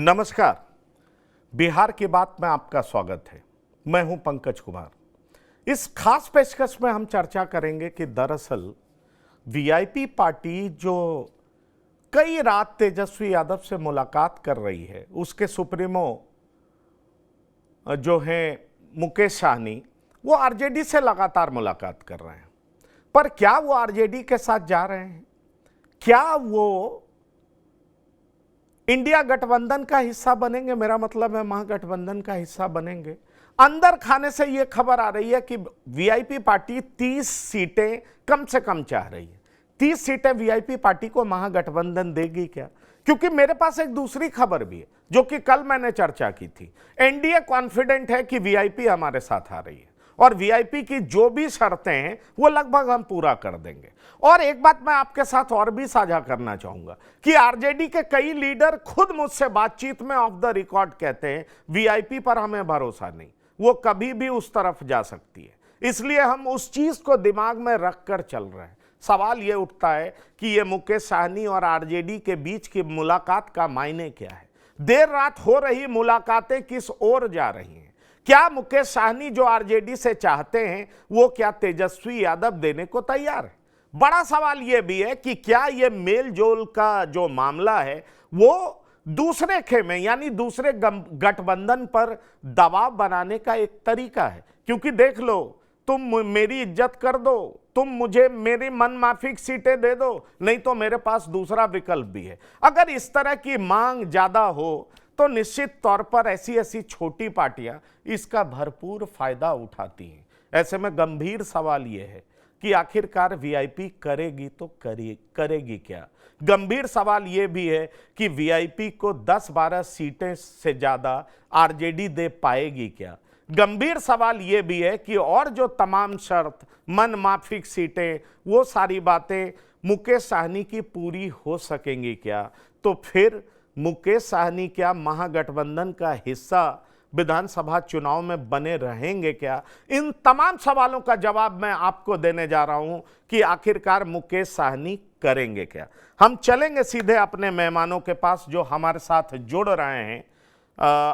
नमस्कार। बिहार की बात में आपका स्वागत है। मैं हूं पंकज कुमार। इस खास पेशकश में हम चर्चा करेंगे कि दरअसल वीआईपी पार्टी जो कई रात तेजस्वी यादव से मुलाकात कर रही है, उसके सुप्रीमो जो हैं मुकेश सहनी, वो आरजेडी से लगातार मुलाकात कर रहे हैं। पर क्या वो आरजेडी के साथ जा रहे हैं? क्या वो इंडिया गठबंधन का हिस्सा बनेंगे? मेरा मतलब है महागठबंधन का हिस्सा बनेंगे। अंदर खाने से यह खबर आ रही है कि वीआईपी पार्टी 30 सीटें कम से कम चाह रही है। 30 सीटें वीआईपी पार्टी को महागठबंधन देगी क्या? क्योंकि मेरे पास एक दूसरी खबर भी है जो कि कल मैंने चर्चा की थी। एनडीए कॉन्फिडेंट है कि वीआईपी हमारे साथ आ रही है और वीआईपी की जो भी शर्तें हैं वो लगभग हम पूरा कर देंगे। और एक बात मैं आपके साथ और भी साझा करना चाहूंगा कि आरजेडी के कई लीडर खुद मुझसे बातचीत में ऑफ द रिकॉर्ड कहते हैं वीआईपी पर हमें भरोसा नहीं, वो कभी भी उस तरफ जा सकती है। इसलिए हम उस चीज को दिमाग में रखकर चल रहे हैं। सवाल यह उठता है कि यह मुकेश सहनी और आरजेडी के बीच की मुलाकात का मायने क्या है? देर रात हो रही मुलाकातें किस ओर जा रही हैं? क्या मुकेश सहनी जो आरजेडी से चाहते हैं वो क्या तेजस्वी यादव देने को तैयार है? बड़ा सवाल यह भी है कि क्या यह मेल जोल का जो मामला है वो दूसरे खेमे यानी दूसरे गठबंधन पर दबाव बनाने का एक तरीका है? क्योंकि देख लो, तुम मेरी इज्जत कर दो, तुम मुझे मेरी मन माफिक सीटें दे दो, नहीं तो मेरे पास दूसरा विकल्प भी है। अगर इस तरह की मांग ज्यादा हो तो निश्चित तौर पर ऐसी छोटी पार्टियां इसका भरपूर फायदा उठाती हैं। ऐसे में गंभीर सवाल यह है कि आखिरकार वीआईपी करेगी तो करेगी क्या? गंभीर सवाल यह भी है कि वीआईपी को 10-12 सीटें से ज्यादा आरजेडी दे पाएगी क्या? गंभीर सवाल यह भी है कि और जो तमाम शर्त, मन माफिक सीटें, वो सारी बातें मुकेश सहनी की पूरी हो सकेंगी क्या? तो फिर मुकेश सहनी क्या महागठबंधन का हिस्सा विधानसभा चुनाव में बने रहेंगे क्या? इन तमाम सवालों का जवाब मैं आपको देने जा रहा हूं कि आखिरकार मुकेश सहनी करेंगे क्या। हम चलेंगे सीधे अपने मेहमानों के पास जो हमारे साथ जुड़ रहे हैं।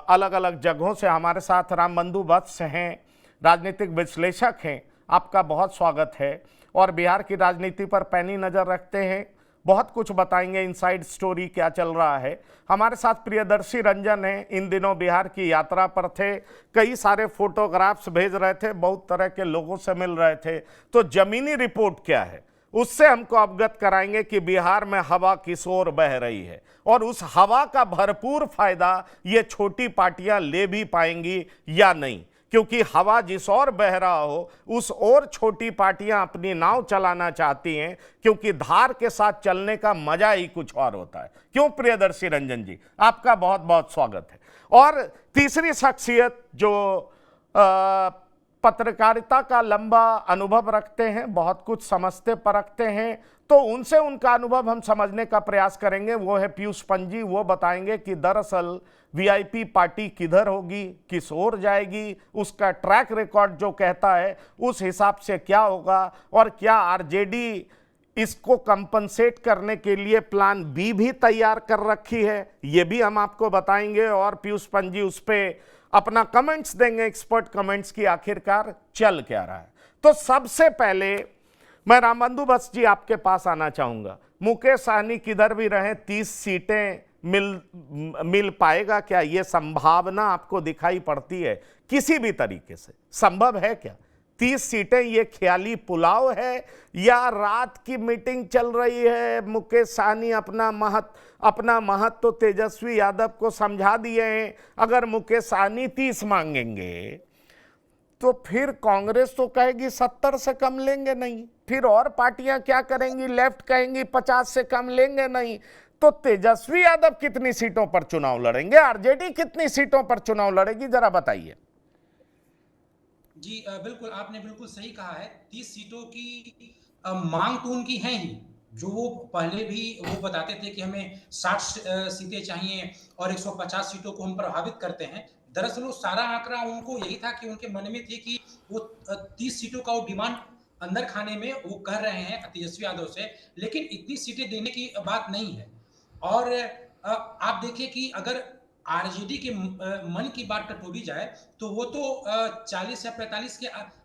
अलग अलग जगहों से हमारे साथ रामबंधु वत्स हैं, राजनीतिक विश्लेषक हैं, आपका बहुत स्वागत है। और बिहार की राजनीति पर पैनी नजर रखते हैं, बहुत कुछ बताएंगे, इनसाइड स्टोरी क्या चल रहा है। हमारे साथ प्रियदर्शी रंजन हैं, इन दिनों बिहार की यात्रा पर थे, कई सारे फोटोग्राफ्स भेज रहे थे, बहुत तरह के लोगों से मिल रहे थे। तो जमीनी रिपोर्ट क्या है उससे हमको अवगत कराएंगे कि बिहार में हवा किस ओर बह रही है और उस हवा का भरपूर फायदा ये छोटी पार्टियां ले भी पाएंगी या नहीं। क्योंकि हवा जिस ओर बह रहा हो उस ओर छोटी पार्टियां अपनी नाव चलाना चाहती हैं, क्योंकि धार के साथ चलने का मजा ही कुछ और होता है। क्यों प्रियदर्शी रंजन जी, आपका बहुत बहुत स्वागत है। और तीसरी शख्सियत जो पत्रकारिता का लंबा अनुभव रखते हैं, बहुत कुछ समझते परखते हैं, तो उनसे उनका अनुभव हम समझने का प्रयास करेंगे। वो है पीयूष पंजी। वो बताएंगे कि दरअसल वीआईपी पार्टी किधर होगी, किस ओर जाएगी, उसका ट्रैक रिकॉर्ड जो कहता है उस हिसाब से क्या होगा, और क्या आरजेडी इसको कंपनसेट करने के लिए प्लान बी भी तैयार कर रखी है, ये भी हम आपको बताएंगे। और पीयूष पंजी उस पर अपना कमेंट्स देंगे, एक्सपर्ट कमेंट्स की आखिरकार चल क्या रहा है। तो सबसे पहले मैं रामबंधु वत्स जी आपके पास आना चाहूंगा। मुकेश सहनी किधर भी रहे 30 सीटें मिल पाएगा क्या? यह संभावना आपको दिखाई पड़ती है किसी भी तरीके से? संभव है क्या 30 सीटें? ये ख्याली पुलाव है या रात की मीटिंग चल रही है? मुकेश सहनी अपना महत्व तो तेजस्वी यादव को समझा दिए हैं। अगर मुकेश सहनी 30 मांगेंगे तो फिर कांग्रेस तो कहेगी 70 से कम लेंगे नहीं, फिर और पार्टियां क्या करेंगी? लेफ्ट कहेंगी 50 से कम लेंगे नहीं। तो तेजस्वी यादव कितनी सीटों पर चुनाव लड़ेंगे? आरजेडी कितनी सीटों पर चुनाव लड़ेगी, जरा बताइए। जी बिल्कुल, आपने बिल्कुल सही कहा है। 30 सीटों की मांग तो उनकी है ही, जो वो पहले भी वो बताते थे कि हमें 60 सीटें चाहिए और 150 सीटों को हम प्रभावित करते हैं। दरअसल वो सारा आंकड़ा उनको यही था कि उनके मन में थी कि वो 30 सीटों का वो डिमांड अंदर खाने में वो कर रहे हैं तेजस्वी यादव से, लेकिन इतनी सीटें देने की बात नहीं है। और आप देखिए कि अगर आरजेडी के मन की बात टटोली जाए तो वो तो 40 या 45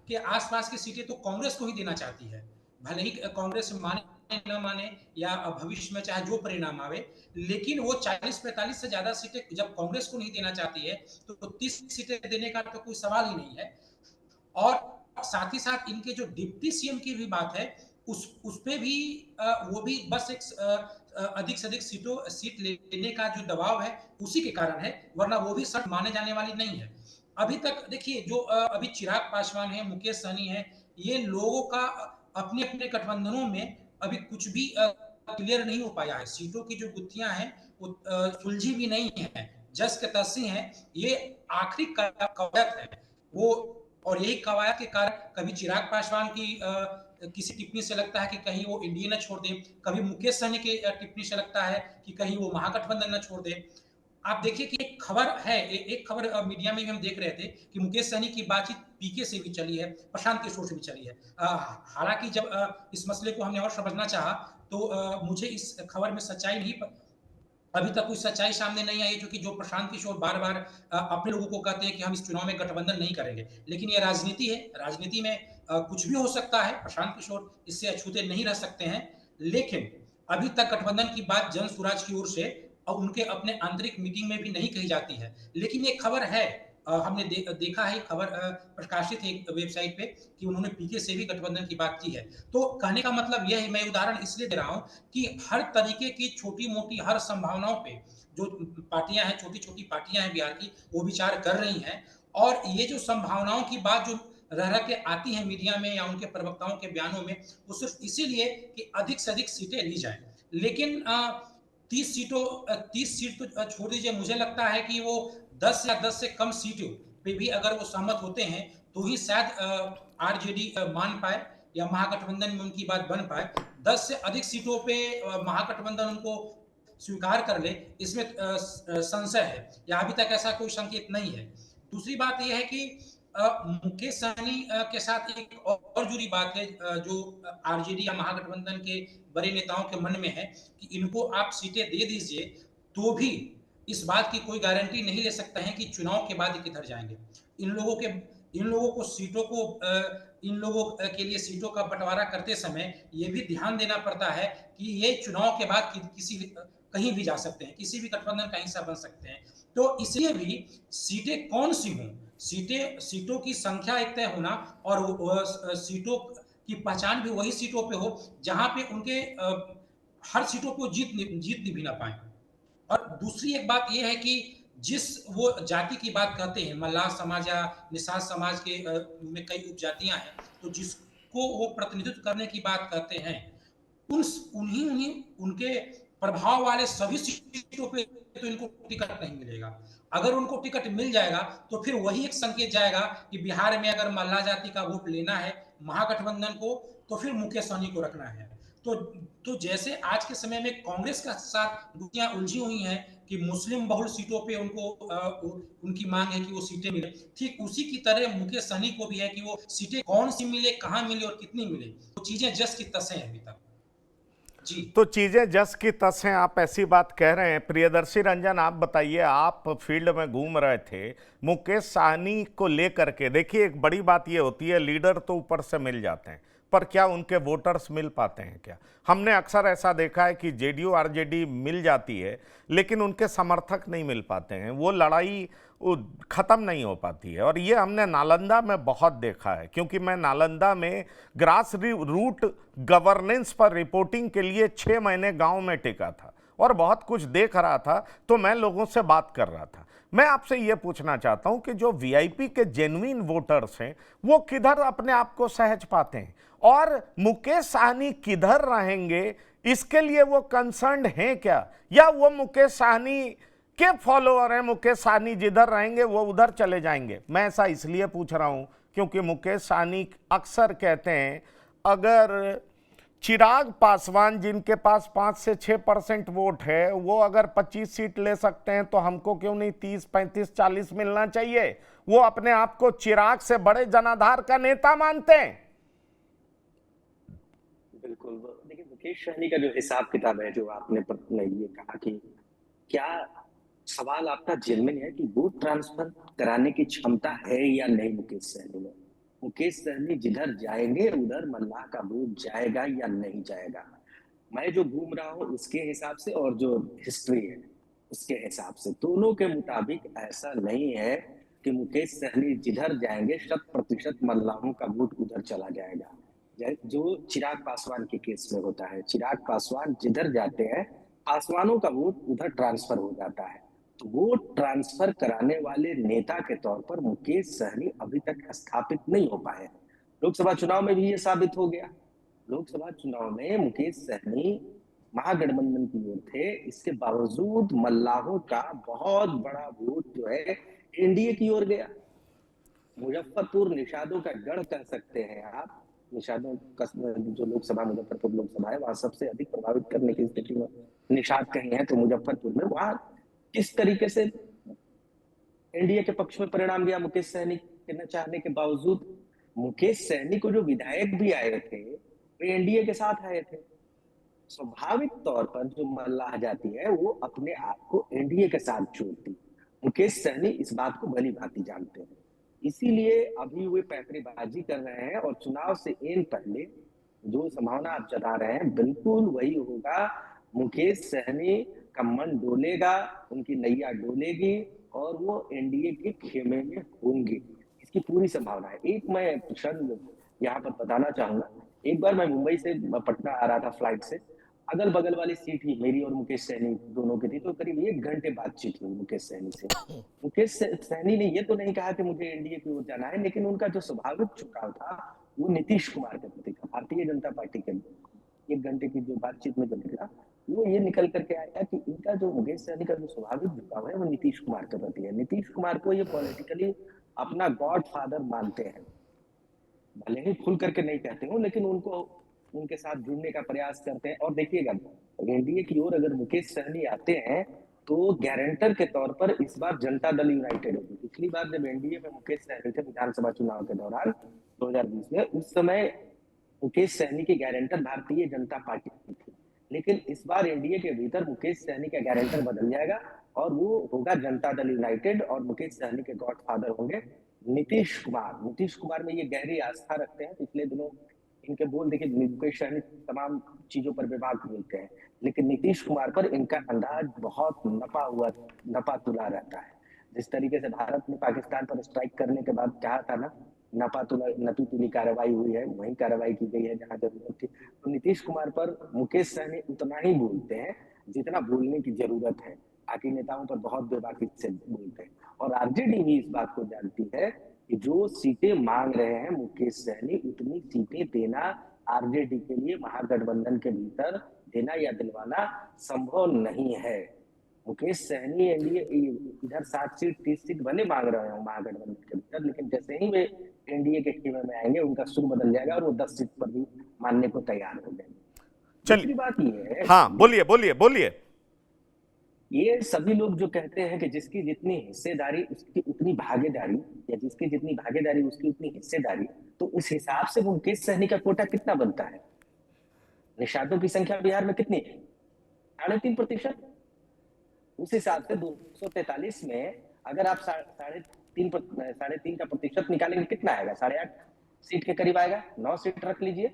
के आसपास की सीटें तो कांग्रेस को ही देना चाहती है। भले ही कांग्रेस माने न माने या भविष्य में चाहे जो परिणाम आवे, लेकिन वो 40-45 से ज्यादा सीटें जब कांग्रेस को नहीं देना चाहती है तो 30 सीटें देने का तो कोई सवाल ही नहीं है। और साथ ही साथ इनके जो डिप्टी सीएम की भी बात है, उस पे भी वो भी बस एक अधिक से अधिक सीट लेने का जो दबाव है उसी के कारण है, वरना वो भी शर्त माने जाने वाली नहीं है। अभी तक देखिए जो अभी चिराग पासवान है, मुकेश सहनी है, ये लोगों का अपने अपने गठबंधनों में अभी कुछ भी क्लियर नहीं हो पाया है। सीटों की जो गुत्थियां हैं वो सुलझी भी नहीं है, जस के तस्सी हैं। ये आखिरी कवायद है वो, और यही कवायद के कारण कभी चिराग पासवान की किसी टिप्पणी से लगता है कि कहीं वो एनडीए न छोड़ दे, कभी मुकेश सहनी की टिप्पणी से लगता है कि कहीं वो महागठबंधन न छोड़ दे। आप देखिए कि एक खबर है, एक खबर मीडिया में भी हम देख रहे थे कि मुकेश सहनी की बातचीत पीके से भी चली है, प्रशांत किशोर से भी चली है। हालांकि जब इस मसले को हमने और समझना चाहा तो मुझे इस खबर में सच्चाई नहीं, अभी तक कोई सच्चाई सामने नहीं आई, क्योंकि जो प्रशांत किशोर बार बार अपने लोगों को कहते हैं कि हम इस चुनाव में गठबंधन नहीं करेंगे, लेकिन ये राजनीति है, राजनीति में कुछ भी हो सकता है। प्रशांत किशोर इससे अछूते नहीं रह सकते हैं, लेकिन अभी तक गठबंधन की बात जन स्वराज की ओर से और उनके अपने आंतरिक मीटिंग में भी नहीं कही जाती है। लेकिन ये खबर है, हमने देखा है खबर प्रकाशित है एक वेबसाइट पे कि उन्होंने पीके से भी गठबंधन की बात की है। तो कहने का मतलब यह है, मैं उदाहरण इसलिए दे रहा हूं कि हर तरीके की छोटी-मोटी हर संभावनाओं पे जो पार्टियां हैं, छोटी-छोटी पार्टियां हैं बिहार की, वो विचार कर रही हैं। और ये जो संभावनाओं की बात जो रह के आती है मीडिया में या उनके प्रवक्ताओं के बयानों में, वो सिर्फ इसीलिए कि अधिक से अधिक सीटें ली जाएं। लेकिन 30 सीट तो छोड़ दीजिए, मुझे लगता है कि वो 10 या 10 से कम सीटों पे भी अगर वो सहमत होते हैं तो ही शायद आरजेडी मान पाए या महागठबंधन में उनकी बात बन पाए। 10 से अधिक सीटों पे महागठबंधन उनको स्वीकार कर ले, इसमें संशय है, या अभी तक ऐसा कोई संकेत नहीं है। दूसरी बात यह है कि मुकेश सहनी के साथ एक और जुड़ी बात है, जो आरजेडी या महागठबंधन के बड़े नेताओं के मन में है कि इनको आप सीटें दे दीजिए तो भी इस बात की कोई गारंटी नहीं ले सकते हैं कि चुनाव के बाद किधर जाएंगे। इन लोगों को सीटों को इन लोगों के लिए सीटों का बंटवारा करते समय ये भी ध्यान देना पड़ता है कि ये चुनाव के बाद किसी कहीं भी जा सकते हैं, किसी भी गठबंधन का हिस्सा बन सकते हैं। तो इसलिए भी सीटें कौन सी हों, सीटों की संख्या एक तय होना, और सीटों की पहचान भी वही सीटों पे हो जहां पे उनके हर सीटों को जीत भी ना पाए। और दूसरी एक बात यह है कि जिस वो जाति की बात कहते हैं, मल्लाह समाज या निषाद समाज के में कई उपजातियां हैं, तो जिसको वो प्रतिनिधित्व करने की बात कहते हैं, उन उन्हीं उन्हीं उनके प्रभाव वाले सभी सीटों पे तो इनको टिकट नहीं मिलेगा। अगर उनको टिकट मिल जाएगा तो फिर वही एक संकेत जाएगा कि बिहार में अगर मल्लाह जाति का वोट लेना है महागठबंधन को, तो फिर मुकेश सहनी को रखना है। तो तो जैसे आज के समय में कांग्रेस का साथ गुत्थियां उलझी हुई हैं कि मुस्लिम बहुल सीटों पे उनको उनकी मांग है कि वो सीटें मिले, ठीक उसी की तरह मुकेश सहनी को भी है कि वो सीटें कौन सी मिले, कहां मिले और कितनी मिले, वो चीजें जस की तस हैं अभी तक। जी। तो चीजें जस की तस हैं, आप ऐसी बात कह रहे हैं। प्रियदर्शी रंजन, आप बताइए, आप फील्ड में घूम रहे थे मुकेश सहनी को लेकर के। देखिए, एक बड़ी बात ये होती है, लीडर तो ऊपर से मिल जाते हैं, पर क्या उनके वोटर्स मिल पाते हैं? क्या हमने अक्सर ऐसा देखा है कि जेडीयू आरजेडी मिल जाती है लेकिन उनके समर्थक नहीं मिल पाते हैं, वो लड़ाई खत्म नहीं हो पाती है। और ये हमने नालंदा में बहुत देखा है, क्योंकि मैं नालंदा में ग्रास रूट गवर्नेंस पर रिपोर्टिंग के लिए 6 महीने गांव में टिका था और बहुत कुछ देख रहा था, तो मैं लोगों से बात कर रहा था। मैं आपसे ये पूछना चाहता हूं कि जो वीआईपी के जेन्युइन वोटर्स हैं वो किधर अपने आप को सहज पाते हैं, और मुकेश सहनी किधर रहेंगे, इसके लिए वो कंसर्न्ड हैं क्या, या वो मुकेश सहनी के फॉलोअर हैं, मुकेश सहनी जिधर रहेंगे वो उधर चले जाएंगे? मैं ऐसा इसलिए पूछ रहा हूं क्योंकि मुकेश सहनी अक्सर कहते हैं, अगर चिराग पासवान जिनके पास 5 से 6% वोट है, वो अगर 25 सीट ले सकते हैं तो हमको क्यों नहीं 30, 35, 40 मिलना चाहिए? वो अपने आप को चिराग से बड़े जनाधार का नेता मानते हैं। बिल्कुल, देखिए मुकेश सहनी का जो हिसाब किताब है, जो आपने ये कहा कि क्या सवाल आपका जेन्युइन है कि वोट ट्रांसफर कराने की क्षमता है या नहीं मुकेश सहनी में। मुकेश सहनी जिधर जाएंगे उधर मल्लाह का वोट जाएगा या नहीं जाएगा। मैं जो घूम रहा हूँ उसके हिसाब से और जो हिस्ट्री है उसके हिसाब से दोनों के मुताबिक ऐसा नहीं है कि मुकेश सहनी जिधर जाएंगे 100% मल्लाहों का वोट उधर चला जाएगा। जो चिराग पासवान के केस में होता है, चिराग पासवान जिधर जाते हैं पासवानों का वोट उधर ट्रांसफर हो जाता है। तो वोट ट्रांसफर कराने वाले नेता के तौर पर मुकेश सहनी अभी तक स्थापित नहीं हो पाए। लोकसभा चुनाव में भी ये साबित हो गया। लोकसभा चुनाव में मुकेश सहनी महागठबंधन की ओर थे, इसके बावजूद मल्लाहों का बहुत बड़ा वोट जो है एनडीए की ओर गया। मुजफ्फरपुर निषादों का गढ़ कह सकते हैं आप। निषादों का जो लोकसभा मुजफ्फरपुर लोकसभा है वहां सबसे अधिक प्रभावित करने की स्थिति में निषाद कहीं है तो मुजफ्फरपुर में। वहां किस तरीके से एनडीए के पक्ष में परिणाम गया मुकेश सहनी के न चाहने के बावजूद। मुकेश सहनी को जो विधायक भी आए थे वे एनडीए के साथ आए थे। स्वाभाविक तौर पर जो मल्लाह जाति है वो अपने आप को एनडीए के साथ जोड़ती। मुकेश सहनी इस बात को भली भांति जानते हैं, इसीलिए अभी वे पैंतरेबाजी कर रहे हैं और चुनाव से एक पहले जो संभावना आप जता रहे हैं बिल्कुल वही होगा। मुकेश सहनी का मन डोलेगा, उनकी नैया डोलेगी और वो एनडीए के खेमे में होंगे, इसकी पूरी संभावना है। एक मैं प्रश्न यहाँ पर बताना चाहूंगा। एक बार मैं मुंबई से पटना आ रहा था फ्लाइट से, अगल बगल वाली सीट ही मेरी और मुकेश सहनी दोनों की थी, तो करीब 1 घंटे बातचीत हुई मुकेश सहनी से। मुकेश सहनी ने ये तो नहीं कहा कि मुझे एनडीए की ओर जाना है, लेकिन उनका जो स्वाभाविक झुकाव था वो नीतीश कुमार के प्रति था, भारतीय जनता पार्टी के। 1 घंटे की जो बातचीत में जो निकला वो ये निकल करके आया कि इनका जो मुकेश सहनी का जो स्वाभाविक झुकाव है वो नीतीश कुमार के प्रति है। नीतीश कुमार को ये पॉलिटिकली अपना गॉड फादर मानते हैं, भले ही खुल करके नहीं कहते हो लेकिन उनको उनके साथ जुड़ने का प्रयास करते हैं। और देखिएगा एनडीए की ओर अगर मुकेश सहनी आते हैं तो गारंटर के तौर पर इस बार जनता दल यूनाइटेड होगी। पिछली बार जब एनडीए में मुकेश सहनी थे विधानसभा चुनाव के दौरान 2020 में, उस समय मुकेश सहनी की गारंटर भारतीय जनता पार्टी थी, लेकिन इस बार एनडीए के भीतर मुकेश सहनी का गारंटर बदल जाएगा और वो होगा जनता दल यूनाइटेड और मुकेश सहनी के गॉडफादर होंगे नीतीश कुमार। नीतीश कुमार में ये गहरी आस्था रखते हैं। पिछले दिनों इनके बोल देखिए, मुकेश सहनी तमाम चीजों पर विभाग बोलते हैं, लेकिन नीतीश कुमार पर इनका अंदाज बहुत नपा तुला रहता है। जिस तरीके से भारत ने पाकिस्तान पर स्ट्राइक करने के बाद चाहा था ना, नपी तुली कार्रवाई हुई है, वही कार्रवाई की गई है जहां जरूरत थी। तो नीतीश कुमार पर मुकेश सहनी उतना ही बोलते हैं जितना बोलने की जरूरत है, बाकी नेताओं पर बहुत बेबाकी से बोलते हैं। और आरजेडी भी इस बात को जानती है कि जो सीटें मांग रहे हैं मुकेश सहनी उतनी सीटें देना आरजेडी के लिए महागठबंधन के भीतर देना या दिलवाना संभव नहीं है। मुकेश सहनी एनडीए इधर 7 सीट 30 सीट भले मांग रहे हो महागठबंधन के भीतर, लेकिन जैसे ही वे एनडीए के खेमे में आएंगे उनका सुर बदल जाएगा और वो 10 सीट पर भी मानने को तैयार हो जाएंगे। चलिए, बात ये है, हाँ बोलिए बोलिए बोलिए। ये सभी लोग जो कहते हैं कि जिसकी जितनी हिस्सेदारी उसकी उतनी भागीदारी, या जिसकी जितनी भागीदारी उसकी उतनी हिस्सेदारी, तो उस हिसाब से मुकेश सहनी का कोटा कितना बनता है? निषादों की संख्या बिहार में कितनी है? 3.5%। उस हिसाब से 243 में अगर आप 3.5 का प्रतिशत निकालेंगे कितना आएगा? 8.5 सीट के करीब आएगा, 9 सीट रख लीजिए।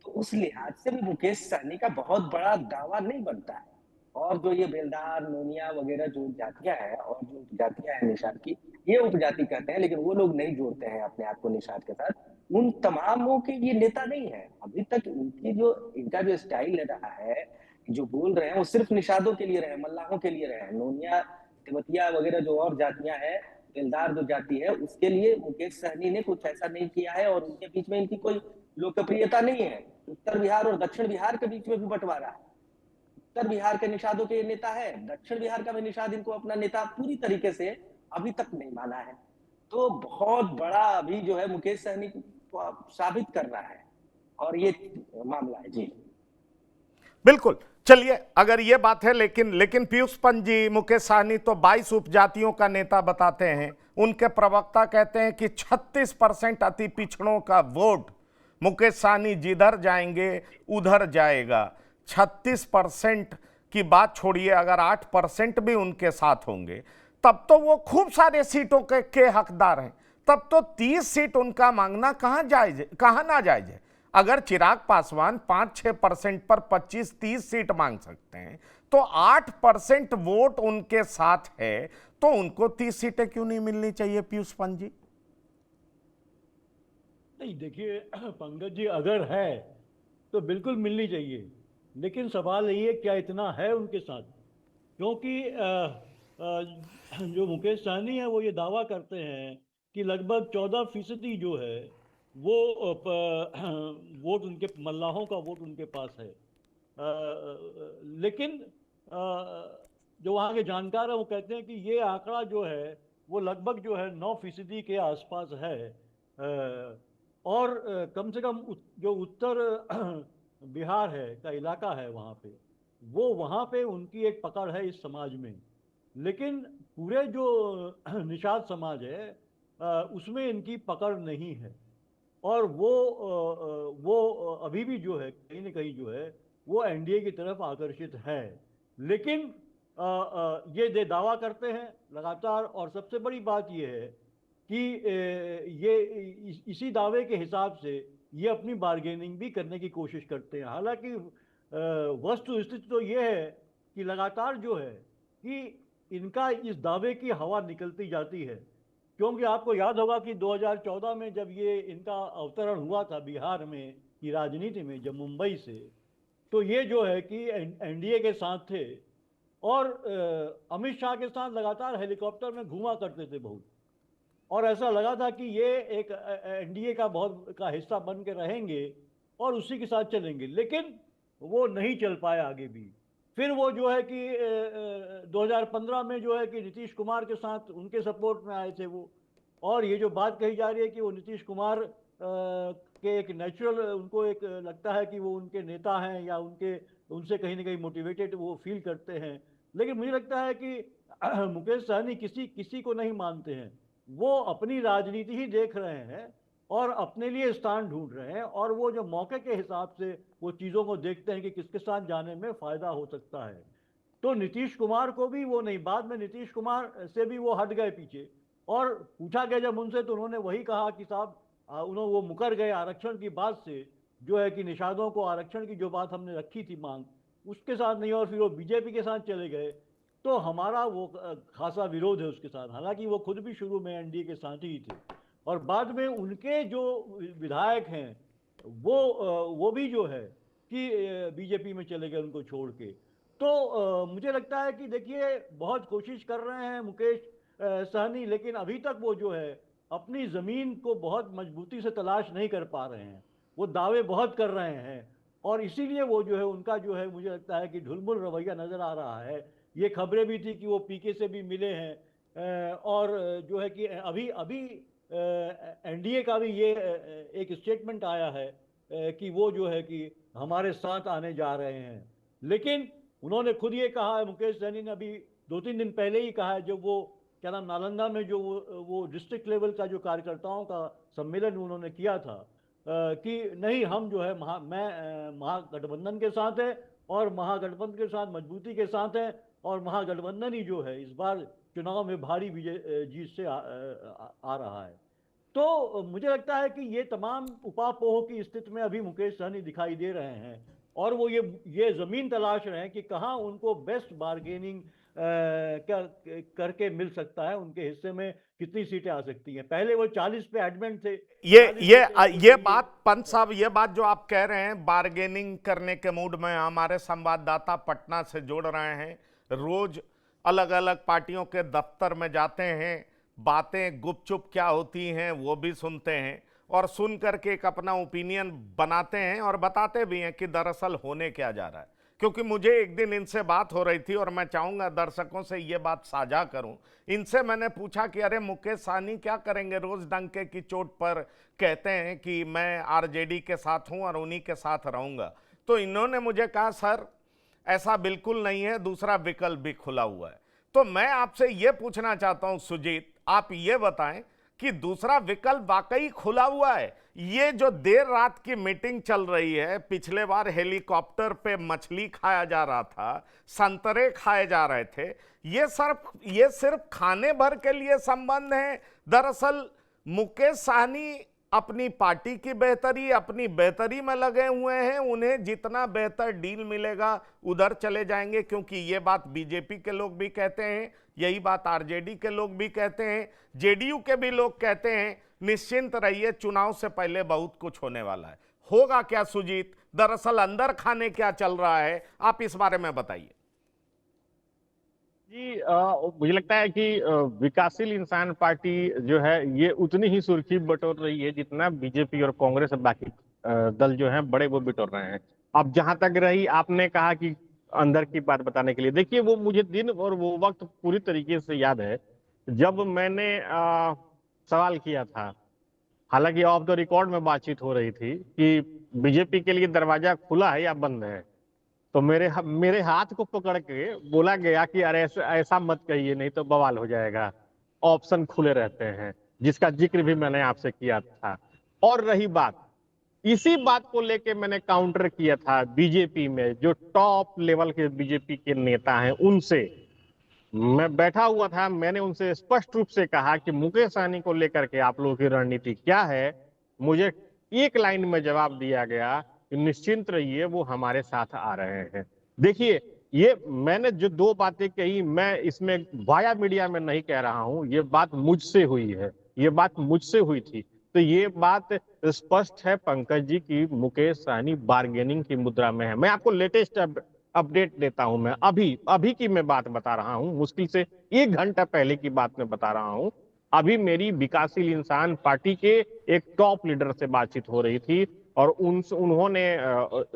तो उस लिहाज से भी मुकेश सहनी का बहुत बड़ा दावा नहीं बनता है। और जो ये बेलदार, नोनिया वगैरह जो जातियां हैं और जो उपजातियां हैं निषाद की, ये उपजाति कहते हैं, लेकिन वो लोग नहीं जोड़ते हैं अपने आप को निषाद के साथ। उन तमामों के ये नेता नहीं है अभी तक। इनका जो स्टाइल रहा है, जो बोल रहे हैं वो सिर्फ निषादों के लिए रहे, मल्लाहों के लिए रहे। नोनिया, तिब्बतिया वगैरह जो और जातियां हैं, बेलदार जो जाति है, उसके लिए मुकेश सहनी ने कुछ ऐसा नहीं किया है और उनके बीच में इनकी कोई लोकप्रियता नहीं है। उत्तर बिहार और दक्षिण बिहार के बीच में भी बंटवारा है। उत्तर बिहार के निषादों के नेता है, दक्षिण बिहार का भी निषाद इनको अपना नेता पूरी तरीके से अभी तक नहीं माना है। तो बहुत बड़ा अभी जो है मुकेश सहनी को साबित करना है और ये मामला है जी। बिल्कुल, चलिए, अगर ये बात है, लेकिन पीयूष पंत जी, मुकेश सहनी तो 22 उपजातियों का नेता बताते हैं। उनके प्रवक्ता कहते हैं कि 36% अति पिछड़ों का वोट मुकेश सहनी जिधर जाएंगे उधर जाएगा। 36% की बात छोड़िए, अगर 8% भी उनके साथ होंगे तब तो वो खूब सारे सीटों के हकदार हैं। तब तो 30 सीट उनका मांगना कहां जायज, कहां ना जायज है। अगर चिराग पासवान 5-6% पर 25-30 सीट मांग सकते हैं तो 8% वोट उनके साथ है, तो उनको 30 सीटें क्यों नहीं मिलनी चाहिए पीयूष पंत जी? नहीं देखिए पंकज जी, अगर है तो बिल्कुल मिलनी चाहिए, लेकिन सवाल ये है क्या इतना है उनके साथ। क्योंकि जो मुकेश सहनी है वो ये दावा करते हैं कि लगभग 14% जो है वो वोट उनके मल्लाहों का वोट उनके पास है। लेकिन जो वहाँ के जानकार हैं वो कहते हैं कि ये आंकड़ा जो है वो लगभग जो है 9% के आसपास है। और कम से कम जो उत्तर बिहार है का इलाका है वहाँ पे, वो वहाँ पे उनकी एक पकड़ है इस समाज में। लेकिन पूरे जो निषाद समाज है उसमें इनकी पकड़ नहीं है। और वो अभी भी जो है कहीं न कहीं जो है वो एनडीए की तरफ आकर्षित है। लेकिन ये दावा करते हैं लगातार, और सबसे बड़ी बात ये है कि ये इसी दावे के हिसाब से ये अपनी बार्गेनिंग भी करने की कोशिश करते हैं। हालांकि वस्तु स्थिति तो ये है कि लगातार जो है कि इनका इस दावे की हवा निकलती जाती है। क्योंकि आपको याद होगा कि 2014 में जब ये इनका अवतरण हुआ था बिहार में की राजनीति में, जब मुंबई से, तो ये जो है कि एनडीए के साथ थे और अमित शाह के साथ लगातार हेलीकॉप्टर में घूमा करते थे बहुत, और ऐसा लगा था कि ये एक एनडीए का बहुत का हिस्सा बन के रहेंगे और उसी के साथ चलेंगे। लेकिन वो नहीं चल पाया आगे भी। फिर वो जो है कि 2015 में जो है कि नीतीश कुमार के साथ उनके सपोर्ट में आए थे वो। और ये जो बात कही जा रही है कि वो नीतीश कुमार के एक नेचुरल, उनको एक लगता है कि वो उनके नेता हैं या उनसे कहीं ना कहीं मोटिवेटेड वो फील करते हैं। लेकिन मुझे लगता है कि मुकेश सहनी किसी को नहीं मानते हैं। वो अपनी राजनीति ही देख रहे हैं और अपने लिए स्थान ढूंढ रहे हैं, और वो जो मौके के हिसाब से वो चीज़ों को देखते हैं कि किसके साथ जाने में फ़ायदा हो सकता है। तो नीतीश कुमार को भी वो नहीं, बाद में नीतीश कुमार से भी वो हट गए पीछे, और पूछा गया जब उनसे तो उन्होंने वही कहा कि साहब उन्होंने वो मुकर गए आरक्षण की बात से, जो है कि निषादों को आरक्षण की जो बात हमने रखी थी मांग, उसके साथ नहीं, और फिर वो बीजेपी के साथ चले गए। तो हमारा वो खासा विरोध है उसके साथ। हालांकि वो खुद भी शुरू में एनडीए के साथ ही थे, और बाद में उनके जो विधायक हैं वो भी जो है कि बीजेपी में चले गए उनको छोड़ के। तो मुझे लगता है कि देखिए बहुत कोशिश कर रहे हैं मुकेश सहनी, लेकिन अभी तक वो जो है अपनी ज़मीन को बहुत मजबूती से तलाश नहीं कर पा रहे हैं। वो दावे बहुत कर रहे हैं, और इसीलिए वो जो है उनका जो है मुझे लगता है कि ढुलमुल रवैया नज़र आ रहा है। ये खबरें भी थी कि वो पीके से भी मिले हैं, और जो है कि अभी एनडीए का भी ये एक स्टेटमेंट आया है कि वो जो है कि हमारे साथ आने जा रहे हैं। लेकिन उन्होंने खुद ये कहा है, मुकेश सहनी ने अभी 2-3 दिन पहले ही कहा है, जब वो क्या नाम नालंदा में जो वो डिस्ट्रिक्ट लेवल का जो कार्यकर्ताओं का सम्मेलन उन्होंने किया था, कि नहीं हम जो है महागठबंधन के साथ है, और महागठबंधन के साथ मजबूती के साथ है, और महागठबंधन ही जो है इस बार चुनाव में भारी विजय जीत से आ रहा है। तो मुझे लगता है कि ये तमाम उपापोह की स्थिति में अभी मुकेश सहनी दिखाई दे रहे हैं, और वो ये जमीन तलाश रहे हैं कि कहाँ उनको बेस्ट बार्गेनिंग करके मिल सकता है, उनके हिस्से में कितनी सीटें आ सकती हैं। पहले वो 40 पे एडमेंट थे। ये बात पंत साहब, ये बात जो आप कह रहे हैं बार्गेनिंग करने के मूड में, हमारे संवाददाता पटना से जोड़ रहे हैं, रोज अलग अलग पार्टियों के दफ्तर में जाते हैं, बातें गुपचुप क्या होती हैं वो भी सुनते हैं, और सुन करके एक अपना ओपिनियन बनाते हैं और बताते भी हैं कि दरअसल होने क्या जा रहा है। क्योंकि मुझे एक दिन इनसे बात हो रही थी, और मैं चाहूंगा दर्शकों से ये बात साझा करूं। इनसे मैंने पूछा कि अरे मुकेश सहनी क्या करेंगे, रोज डंके की चोट पर कहते हैं कि मैं आरजेडी के साथ हूं और उन्हीं के साथ रहूंगा। तो इन्होंने मुझे कहा सर ऐसा बिल्कुल नहीं है, दूसरा विकल्प भी खुला हुआ है। तो मैं आपसे ये पूछना चाहता हूं सुजीत, आप ये बताएं कि दूसरा विकल्प वाकई खुला हुआ है। ये जो देर रात की मीटिंग चल रही है, पिछले बार हेलीकॉप्टर पे मछली खाया जा रहा था, संतरे खाए जा रहे थे, ये सिर्फ खाने भर के लिए संबंध है। दरअसल मुकेश साहनी अपनी पार्टी की बेहतरी, अपनी बेहतरी में लगे हुए हैं। उन्हें जितना बेहतर डील मिलेगा उधर चले जाएंगे, क्योंकि ये बात बीजेपी के लोग भी कहते हैं, यही बात आरजेडी के लोग भी कहते हैं, जेडीयू के भी लोग कहते हैं। निश्चिंत रहिए, चुनाव से पहले बहुत कुछ होने वाला है। होगा क्या सुजीत? दरअसल अंदर खाने क्या चल रहा है, आप इस बारे में बताइए। जी मुझे लगता है कि विकासशील इंसान पार्टी जो है ये उतनी ही सुर्खी बटोर रही है जितना बीजेपी और कांग्रेस और बाकी दल जो हैं बड़े वो बटोर रहे हैं। अब जहां तक रही आपने कहा कि अंदर की बात बताने के लिए, देखिए वो मुझे दिन और वो वक्त पूरी तरीके से याद है जब मैंने सवाल किया था, हालांकि ऑफ द रिकॉर्ड में बातचीत हो रही थी कि बीजेपी के लिए दरवाजा खुला है या बंद है। तो मेरे हाथ को पकड़ के बोला गया कि अरे ऐसा मत कहिए, नहीं तो बवाल हो जाएगा, ऑप्शन खुले रहते हैं, जिसका जिक्र भी मैंने आपसे किया था। और रही बात, इसी बात को लेके मैंने काउंटर किया था बीजेपी में जो टॉप लेवल के बीजेपी के नेता हैं उनसे। मैं बैठा हुआ था, मैंने उनसे स्पष्ट रूप से कहा कि मुकेश सहनी को लेकर के आप लोगों की रणनीति क्या है। मुझे एक लाइन में जवाब दिया गया कि निश्चिंत रहिए, वो हमारे साथ आ रहे हैं। देखिए ये मैंने जो दो बातें कही, मैं इसमें वाया मीडिया में नहीं कह रहा हूं, ये बात मुझसे हुई है, ये बात मुझसे हुई थी। तो ये बात स्पष्ट है पंकज जी की मुकेश सहनी बार्गेनिंग की मुद्रा में है। मैं आपको लेटेस्ट अपडेट देता हूं, मैं अभी की मैं बात बता रहा हूं, मुश्किल से 1 घंटा पहले की बात मैं बता रहा हूं। अभी मेरी विकासशील इंसान पार्टी के एक टॉप लीडर से बातचीत हो रही थी और उन्होंने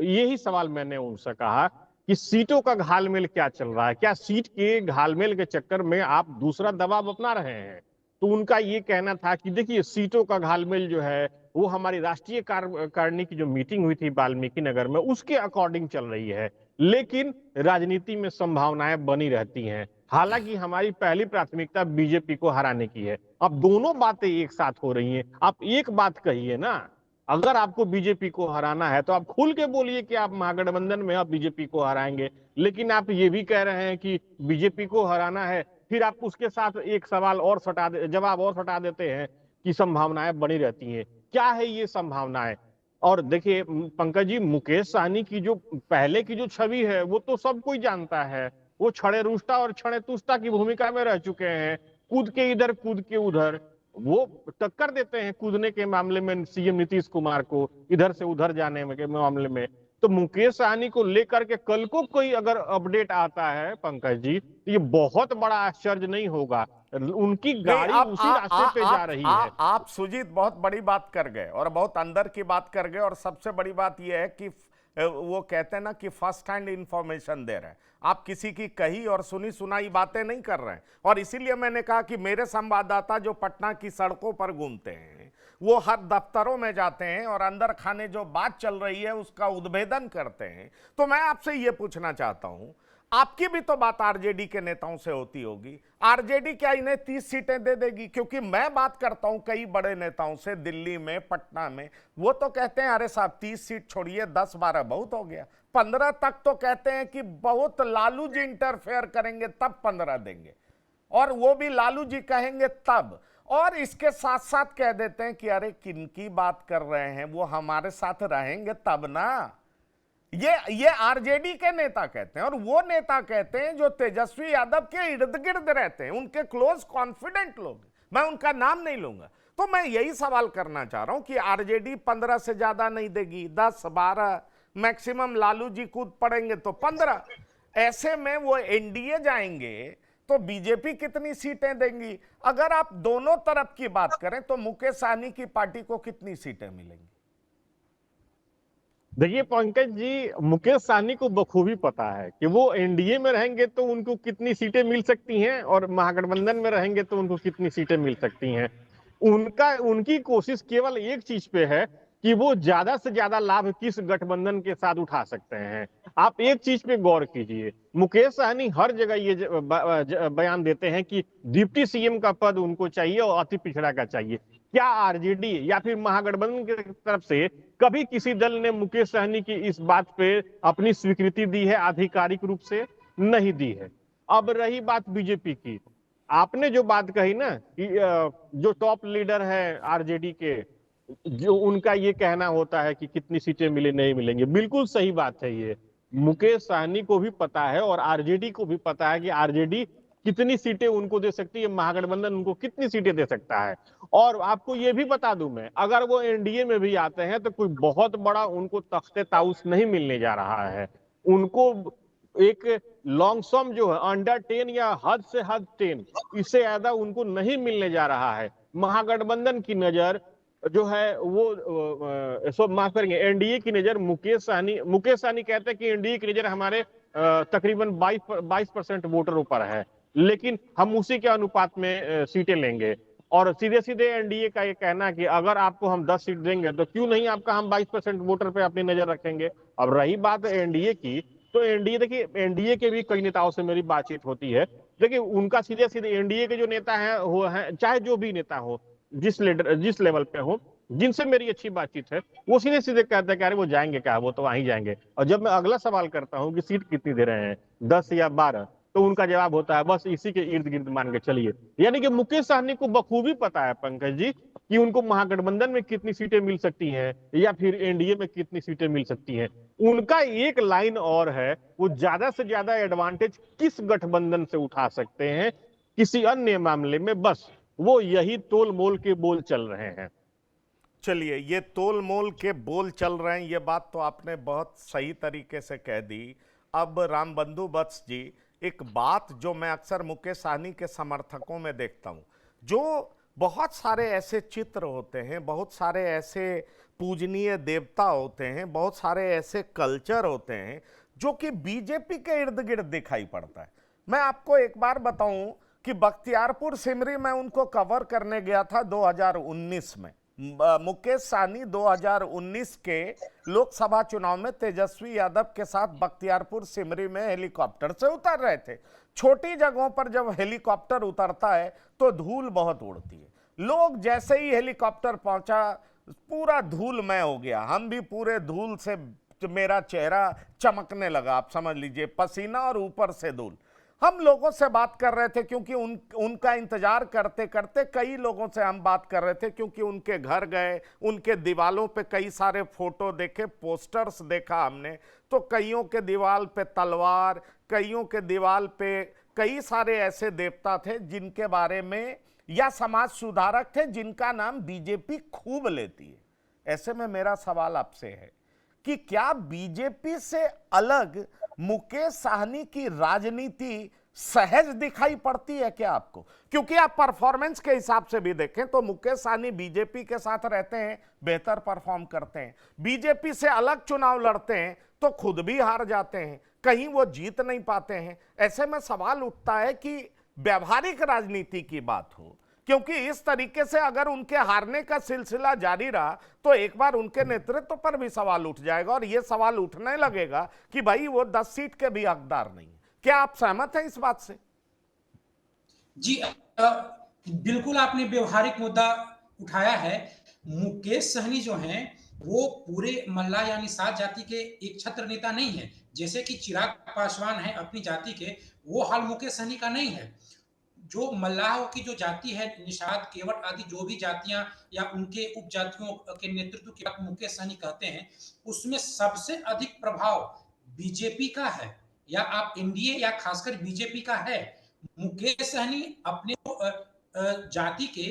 यही सवाल मैंने उनसे कहा कि सीटों का घालमेल क्या चल रहा है, क्या सीट के घालमेल के चक्कर में आप दूसरा दबाव अपना रहे हैं। तो उनका ये कहना था कि देखिए सीटों का घालमेल जो है वो हमारी राष्ट्रीय कार्यकारिणी की जो मीटिंग हुई थी वाल्मीकि नगर में उसके अकॉर्डिंग चल रही है, लेकिन राजनीति में संभावनाएं बनी रहती हैं। हालांकि हमारी पहली प्राथमिकता बीजेपी को हराने की है। अब दोनों बातें एक साथ हो रही हैं। आप एक बात कहिए ना, अगर आपको बीजेपी को हराना है तो आप खुल के बोलिए कि आप महागठबंधन में आप बीजेपी को हराएंगे, लेकिन आप ये भी कह रहे हैं कि बीजेपी को हराना है, फिर आप उसके साथ एक सवाल और जवाब और सटा देते हैं कि संभावनाएं बनी रहती हैं। क्या है ये संभावनाएं? और देखिए पंकज जी, मुकेश सहनी की जो पहले की जो छवि है वो तो सब कोई जानता है। वो छड़े रुष्टा और छड़े तुष्टा की भूमिका में रह चुके हैं, कूद के इधर कूद के उधर, वो टक्कर देते हैं कूदने के मामले में सीएम नीतीश कुमार को, इधर से उधर जाने के मामले में। तो मुकेश सहनी को लेकर के कल को कोई अगर अपडेट आता है पंकज जी, तो ये बहुत बड़ा आश्चर्य नहीं होगा। उनकी गाड़ी उसी रास्ते पे जा रही है। आप सुजीत बहुत बड़ी बात कर गए और बहुत अंदर की बात कर गए, और सबसे बड़ी बात यह है कि वो कहते हैं ना कि फर्स्ट हैंड इंफॉर्मेशन दे रहे हैं। आप किसी की कही और सुनी सुनाई बातें नहीं कर रहे हैं। और इसीलिए मैंने कहा कि मेरे संवाददाता जो पटना की सड़कों पर घूमते हैं, वो हर दफ्तरों में जाते हैं और अंदर खाने जो बात चल रही है उसका उद्भेदन करते हैं। तो मैं आपसे ये पूछना चाहता हूं, आपकी भी तो बात आरजेडी के नेताओं से होती होगी, आरजेडी क्या इन्हें 30 सीटें दे देगी? क्योंकि मैं बात करता हूं कई बड़े नेताओं से दिल्ली में, पटना में, वो तो कहते हैं अरे साहब 30 सीट छोड़िए, 10-12 बहुत हो गया, 15 तक तो कहते हैं कि बहुत लालू जी इंटरफेयर करेंगे तब 15 देंगे, और वो भी लालू जी कहेंगे तब। और इसके साथ साथ कह देते हैं कि अरे किनकी बात कर रहे हैं, वो हमारे साथ रहेंगे तब ना। ये आरजेडी के नेता कहते हैं, और वो नेता कहते हैं जो तेजस्वी यादव के इर्द गिर्द रहते हैं, उनके क्लोज कॉन्फिडेंट लोग, मैं उनका नाम नहीं लूंगा। तो मैं यही सवाल करना चाह रहा हूं कि आरजेडी 15 से ज्यादा नहीं देगी, 10-12 मैक्सिमम लालू जी कूद पड़ेंगे तो 15। ऐसे में वो एनडीए जाएंगे तो बीजेपी कितनी सीटें देंगी? अगर आप दोनों तरफ की बात करें तो मुकेश सहनी की पार्टी को कितनी सीटें मिलेंगी? देखिए पंकज जी, मुकेश सहनी को बखूबी पता है कि वो एनडीए में रहेंगे तो उनको कितनी सीटें मिल सकती हैं और महागठबंधन में रहेंगे तो उनको कितनी सीटें मिल सकती हैं। उनकी कोशिश केवल एक चीज पे है कि वो ज्यादा से ज्यादा लाभ किस गठबंधन के साथ उठा सकते हैं। आप एक चीज पे गौर कीजिए, मुकेश सहनी हर जगह ये बयान देते हैं कि डिप्टी सीएम का पद उनको चाहिए और अति पिछड़ा का चाहिए। क्या आरजेडी या फिर महागठबंधन की तरफ से कभी किसी दल ने मुकेश सहनी की इस बात पे अपनी स्वीकृति दी है आधिकारिक रूप से? नहीं दी है। अब रही बात बीजेपी की, आपने जो बात कही ना कि जो टॉप लीडर है आरजेडी के, जो उनका ये कहना होता है कि कितनी सीटें मिले नहीं मिलेंगे, बिल्कुल सही बात है। ये मुकेश सहनी को भी पता है और आरजेडी को भी पता है कि आरजेडी कितनी सीटें उनको दे सकती है, महागठबंधन उनको कितनी सीटें दे सकता है। और आपको ये भी बता दूं मैं, अगर वो एनडीए में भी आते हैं तो कोई बहुत बड़ा उनको तख्ते ताउस नहीं मिलने जा रहा है। उनको एक लॉन्ग सम जो है अंडर 10 या हद से हद 10, इससे ज्यादा उनको नहीं मिलने जा रहा है। महागठबंधन की नजर जो है वो माफ करेंगे, एनडीए की नजर मुकेश सहनी कहते हैं कि एनडीए की नजर हमारे तकरीबन 22% वोटरों पर है, लेकिन हम उसी के अनुपात में सीटें लेंगे। और सीधे सीधे एनडीए का ये कहना है कि अगर आपको हम 10 सीट देंगे तो क्यों नहीं आपका हम 22% वोटर पे अपनी नजर रखेंगे। अब रही बात एनडीए की, तो एनडीए देखिए, एनडीए के भी कई नेताओं से मेरी बातचीत होती है। देखिए उनका सीधे सीधे एनडीए के जो नेता है वो है, चाहे जो भी नेता हो, जिस लेवल पे हो, जिनसे मेरी अच्छी बातचीत है, वो सीधे सीधे कहते हैं कि अरे वो जाएंगे क्या, वो तो वहीं जाएंगे। और जब मैं अगला सवाल करता हूँ कि सीट कितनी दे रहे हैं, 10 या 12, तो उनका जवाब होता है बस इसी के इर्द गिर्द मान के चलिए। यानी कि मुकेश सहनी को बखूबी पता है पंकज जी कि उनको महागठबंधन में कितनी सीटें मिल सकती हैं या फिर एनडीए में कितनी सीटें मिल सकती हैं। उनका एक लाइन और है, वो ज्यादा से ज्यादा एडवांटेज किस गठबंधन से उठा सकते हैं किसी अन्य मामले में, बस वो यही तोल मोल के बोल चल रहे हैं। चलिए, ये तोल मोल के बोल चल रहे हैं, ये बात तो आपने बहुत सही तरीके से कह दी। अब रामबंधु वत्स जी, एक बात जो मैं अक्सर मुकेश सहनी के समर्थकों में देखता हूं, जो बहुत सारे ऐसे चित्र होते हैं, बहुत सारे ऐसे पूजनीय देवता होते हैं, बहुत सारे ऐसे कल्चर होते हैं जो कि बीजेपी के इर्द गिर्द दिखाई पड़ता है। मैं आपको एक बार बताऊं कि बख्तियारपुर सिमरी में उनको कवर करने गया था 2019 में। मुकेश सहनी 2019 के लोकसभा चुनाव में तेजस्वी यादव के साथ बख्तियारपुर सिमरी में हेलीकॉप्टर से उतर रहे थे। छोटी जगहों पर जब हेलीकॉप्टर उतरता है तो धूल बहुत उड़ती है। लोग जैसे ही हेलीकॉप्टर पहुंचा पूरा धूलमय हो गया, हम भी पूरे धूल से, मेरा चेहरा चमकने लगा, आप समझ लीजिए, पसीना और ऊपर से धूल। हम लोगों से बात कर रहे थे क्योंकि उनका इंतजार करते करते कई लोगों से हम बात कर रहे थे, क्योंकि उनके घर गए, उनके दीवालों पे कई सारे फोटो देखे, पोस्टर्स देखा हमने, तो कईयों के दीवाल पे तलवार, कईयों के दीवाल पे कई सारे ऐसे देवता थे जिनके बारे में, या समाज सुधारक थे जिनका नाम बीजेपी खूब लेती है। ऐसे में मेरा सवाल आपसे है कि क्या बीजेपी से अलग मुकेश सहनी की राजनीति सहज दिखाई पड़ती है क्या आपको? क्योंकि आप परफॉर्मेंस के हिसाब से भी देखें तो मुकेश सहनी बीजेपी के साथ रहते हैं, बेहतर परफॉर्म करते हैं, बीजेपी से अलग चुनाव लड़ते हैं तो खुद भी हार जाते हैं, कहीं वो जीत नहीं पाते हैं। ऐसे में सवाल उठता है कि व्यवहारिक राजनीति की बात हो, क्योंकि इस तरीके से अगर उनके हारने का सिलसिला जारी रहा तो एक बार उनके नेतृत्व पर भी सवाल उठ जाएगा, और यह सवाल उठने लगेगा कि भाई वो 10 सीट के भी हकदार नहीं है। क्या आप सहमत हैं इस बात से? जी, बिल्कुल आपने व्यवहारिक मुद्दा उठाया है। मुकेश सहनी जो हैं वो पूरे मल्ला यानी सात जाति के एक छत्र नेता नहीं है। जैसे कि चिराग पासवान है अपनी जाति के, वो हाल मुकेश सहनी का नहीं है। जो मल्लाहों की जो जाति है, निषाद, केवट आदि जो भी जातियां या उनके उपजातियों के नेतृत्व की बात मुकेश सहनी कहते हैं, उसमें सबसे अधिक प्रभाव बीजेपी का है, या आप एनडीए या खासकर बीजेपी का है। मुकेश सहनी अपने जाति के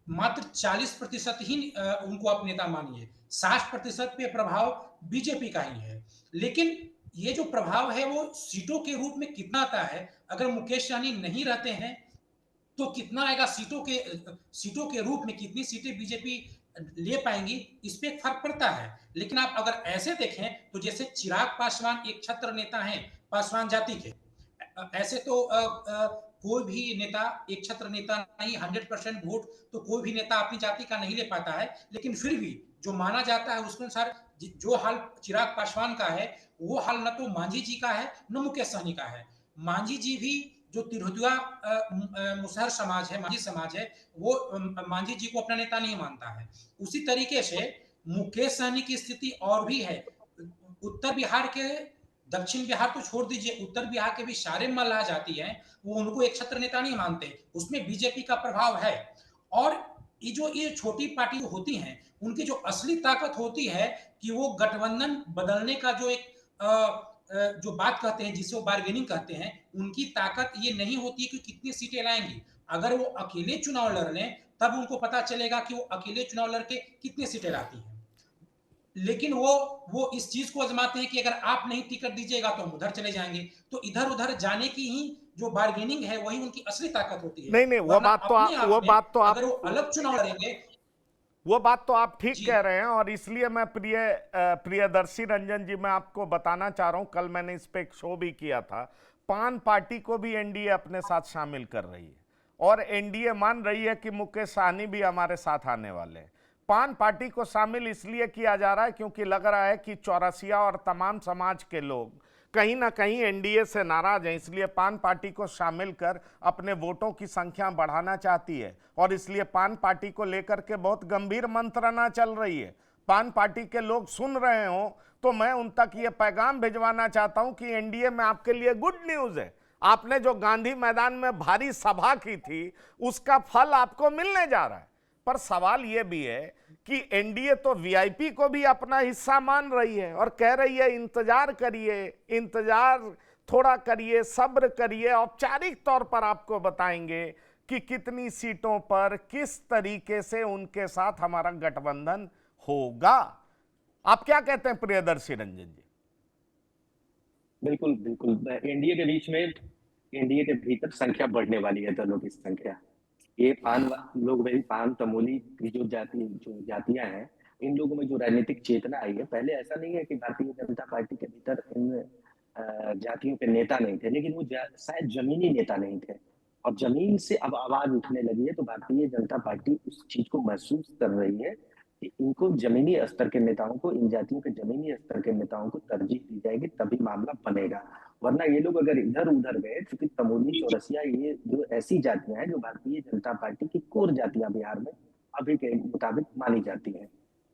मात्र 40% ही उनको आप नेता मानिए, 60% पे प्रभाव बीजेपी का ही है। लेकिन ये जो प्रभाव है वो सीटों के रूप में कितना आता है, अगर मुकेश सहनी नहीं रहते हैं तो कितना आएगा सीटों के रूप में, कितनी सीटें बीजेपी ले पाएंगी, इस पे फर्क पड़ता है। लेकिन आप अगर ऐसे देखें तो जैसे चिराग पासवान एक छत्र नेता हैं पासवान जाति के, ऐसे तो कोई भी नेता एक छत्र नेता नहीं, 100% वोट तो कोई भी नेता अपनी जाति का नहीं ले पाता है, लेकिन फिर भी जो माना जाता है उसके अनुसार जो हाल चिराग पासवान का है, वो हाल न तो मांझी जी का है न मुकेश सहनी का है। मांझी जी भी जो तिरहुआ मुसहर समाज है, मांझी समाज है, वो मांझी जी को अपना नेता नहीं मानता है। उसी तरीके से मुकेश सहनी की स्थिति और भी है। उत्तर बिहार के, दक्षिण बिहार तो छोड़ दीजिए, उत्तर बिहार के भी सारे मल्लाह जाति हैं, वो उनको एक छत्र नेता नहीं मानते, उसमें बीजेपी का प्रभाव है। और ये छोटी पार्टी होती हैं, उनकी जो असली ताकत होती है कि वो गठबंधन बदलने का जो एक जो बात कहते हैं, जिसे वो बार्गेनिंग कहते हैं, उनकी ताकत ये नहीं होती है कि कितनी सीटें लाएंगी। अगर वो अकेले चुनाव लड़ लें, तब उनको पता चलेगा कि वो अकेले चुनाव लड़के कितनी सीटें लाती हैं। लेकिन वो इस चीज को आजमाते हैं कि अगर आप नहीं टिकट दीजिएगा तो हम उधर चले जाएंगे। तो इधर उधर जाने की ही जो बार्गेनिंग है, वही उनकी असली ताकत होती है। नहीं नहीं, वरना अपने आप में अगर वो अलग चुनाव लड़ेंगे। वो बात तो आप ठीक जी। कह रहे हैं, और इसलिए मैं प्रियदर्शी रंजन जी, मैं आपको बताना चाह रहा हूं, कल मैंने इस पे एक शो भी किया था। पान पार्टी को भी एनडीए अपने साथ शामिल कर रही है, और एनडीए मान रही है कि मुकेश सहनी भी हमारे साथ आने वाले हैं। पान पार्टी को शामिल इसलिए किया जा रहा है क्योंकि लग रहा है कि चौरसिया और तमाम समाज के लोग कहीं ना कहीं एनडीए से नाराज हैं, इसलिए पान पार्टी को शामिल कर अपने वोटों की संख्या बढ़ाना चाहती है, और इसलिए पान पार्टी को लेकर के बहुत गंभीर मंत्रणा चल रही है। पान पार्टी के लोग सुन रहे हो तो मैं उन तक ये पैगाम भिजवाना चाहता हूं कि एनडीए में आपके लिए गुड न्यूज है। आपने जो गांधी मैदान में भारी सभा की थी, उसका फल आपको मिलने जा रहा है। पर सवाल यह भी है कि एनडीए तो वीआईपी को भी अपना हिस्सा मान रही है और कह रही है इंतजार करिए, इंतजार थोड़ा करिए, सब्र करिए, औपचारिक तौर पर आपको बताएंगे कि कितनी सीटों पर किस तरीके से उनके साथ हमारा गठबंधन होगा। आप क्या कहते हैं प्रियदर्शी रंजन जी? बिल्कुल बिल्कुल, एनडीए के बीच में, एनडीए के भीतर संख्या बढ़ने वाली है, दलों की संख्या। ये पान लोग, भाई पान तमोली की जो जातियां हैं, इन लोगों में जो राजनीतिक चेतना आई है, पहले ऐसा नहीं है कि भारतीय जनता पार्टी के भीतर इन जातियों के नेता नहीं थे, लेकिन वो शायद जमीनी नेता नहीं थे, और जमीन से अब आवाज उठने लगी है। तो भारतीय जनता पार्टी उस चीज को महसूस कर रही है कि इनको जमीनी स्तर के नेताओं को, इन जातियों के जमीनी स्तर के नेताओं को तरजीह दी जाएगी, तभी मामला बनेगा। वरना ये लोग अगर इधर उधर गए, क्योंकि तमोली, चौरसिया, ये जो ऐसी जातियां हैं जो भारतीय जनता पार्टी की कोर जातियां बिहार में अभी के मुताबिक मानी जाती हैं,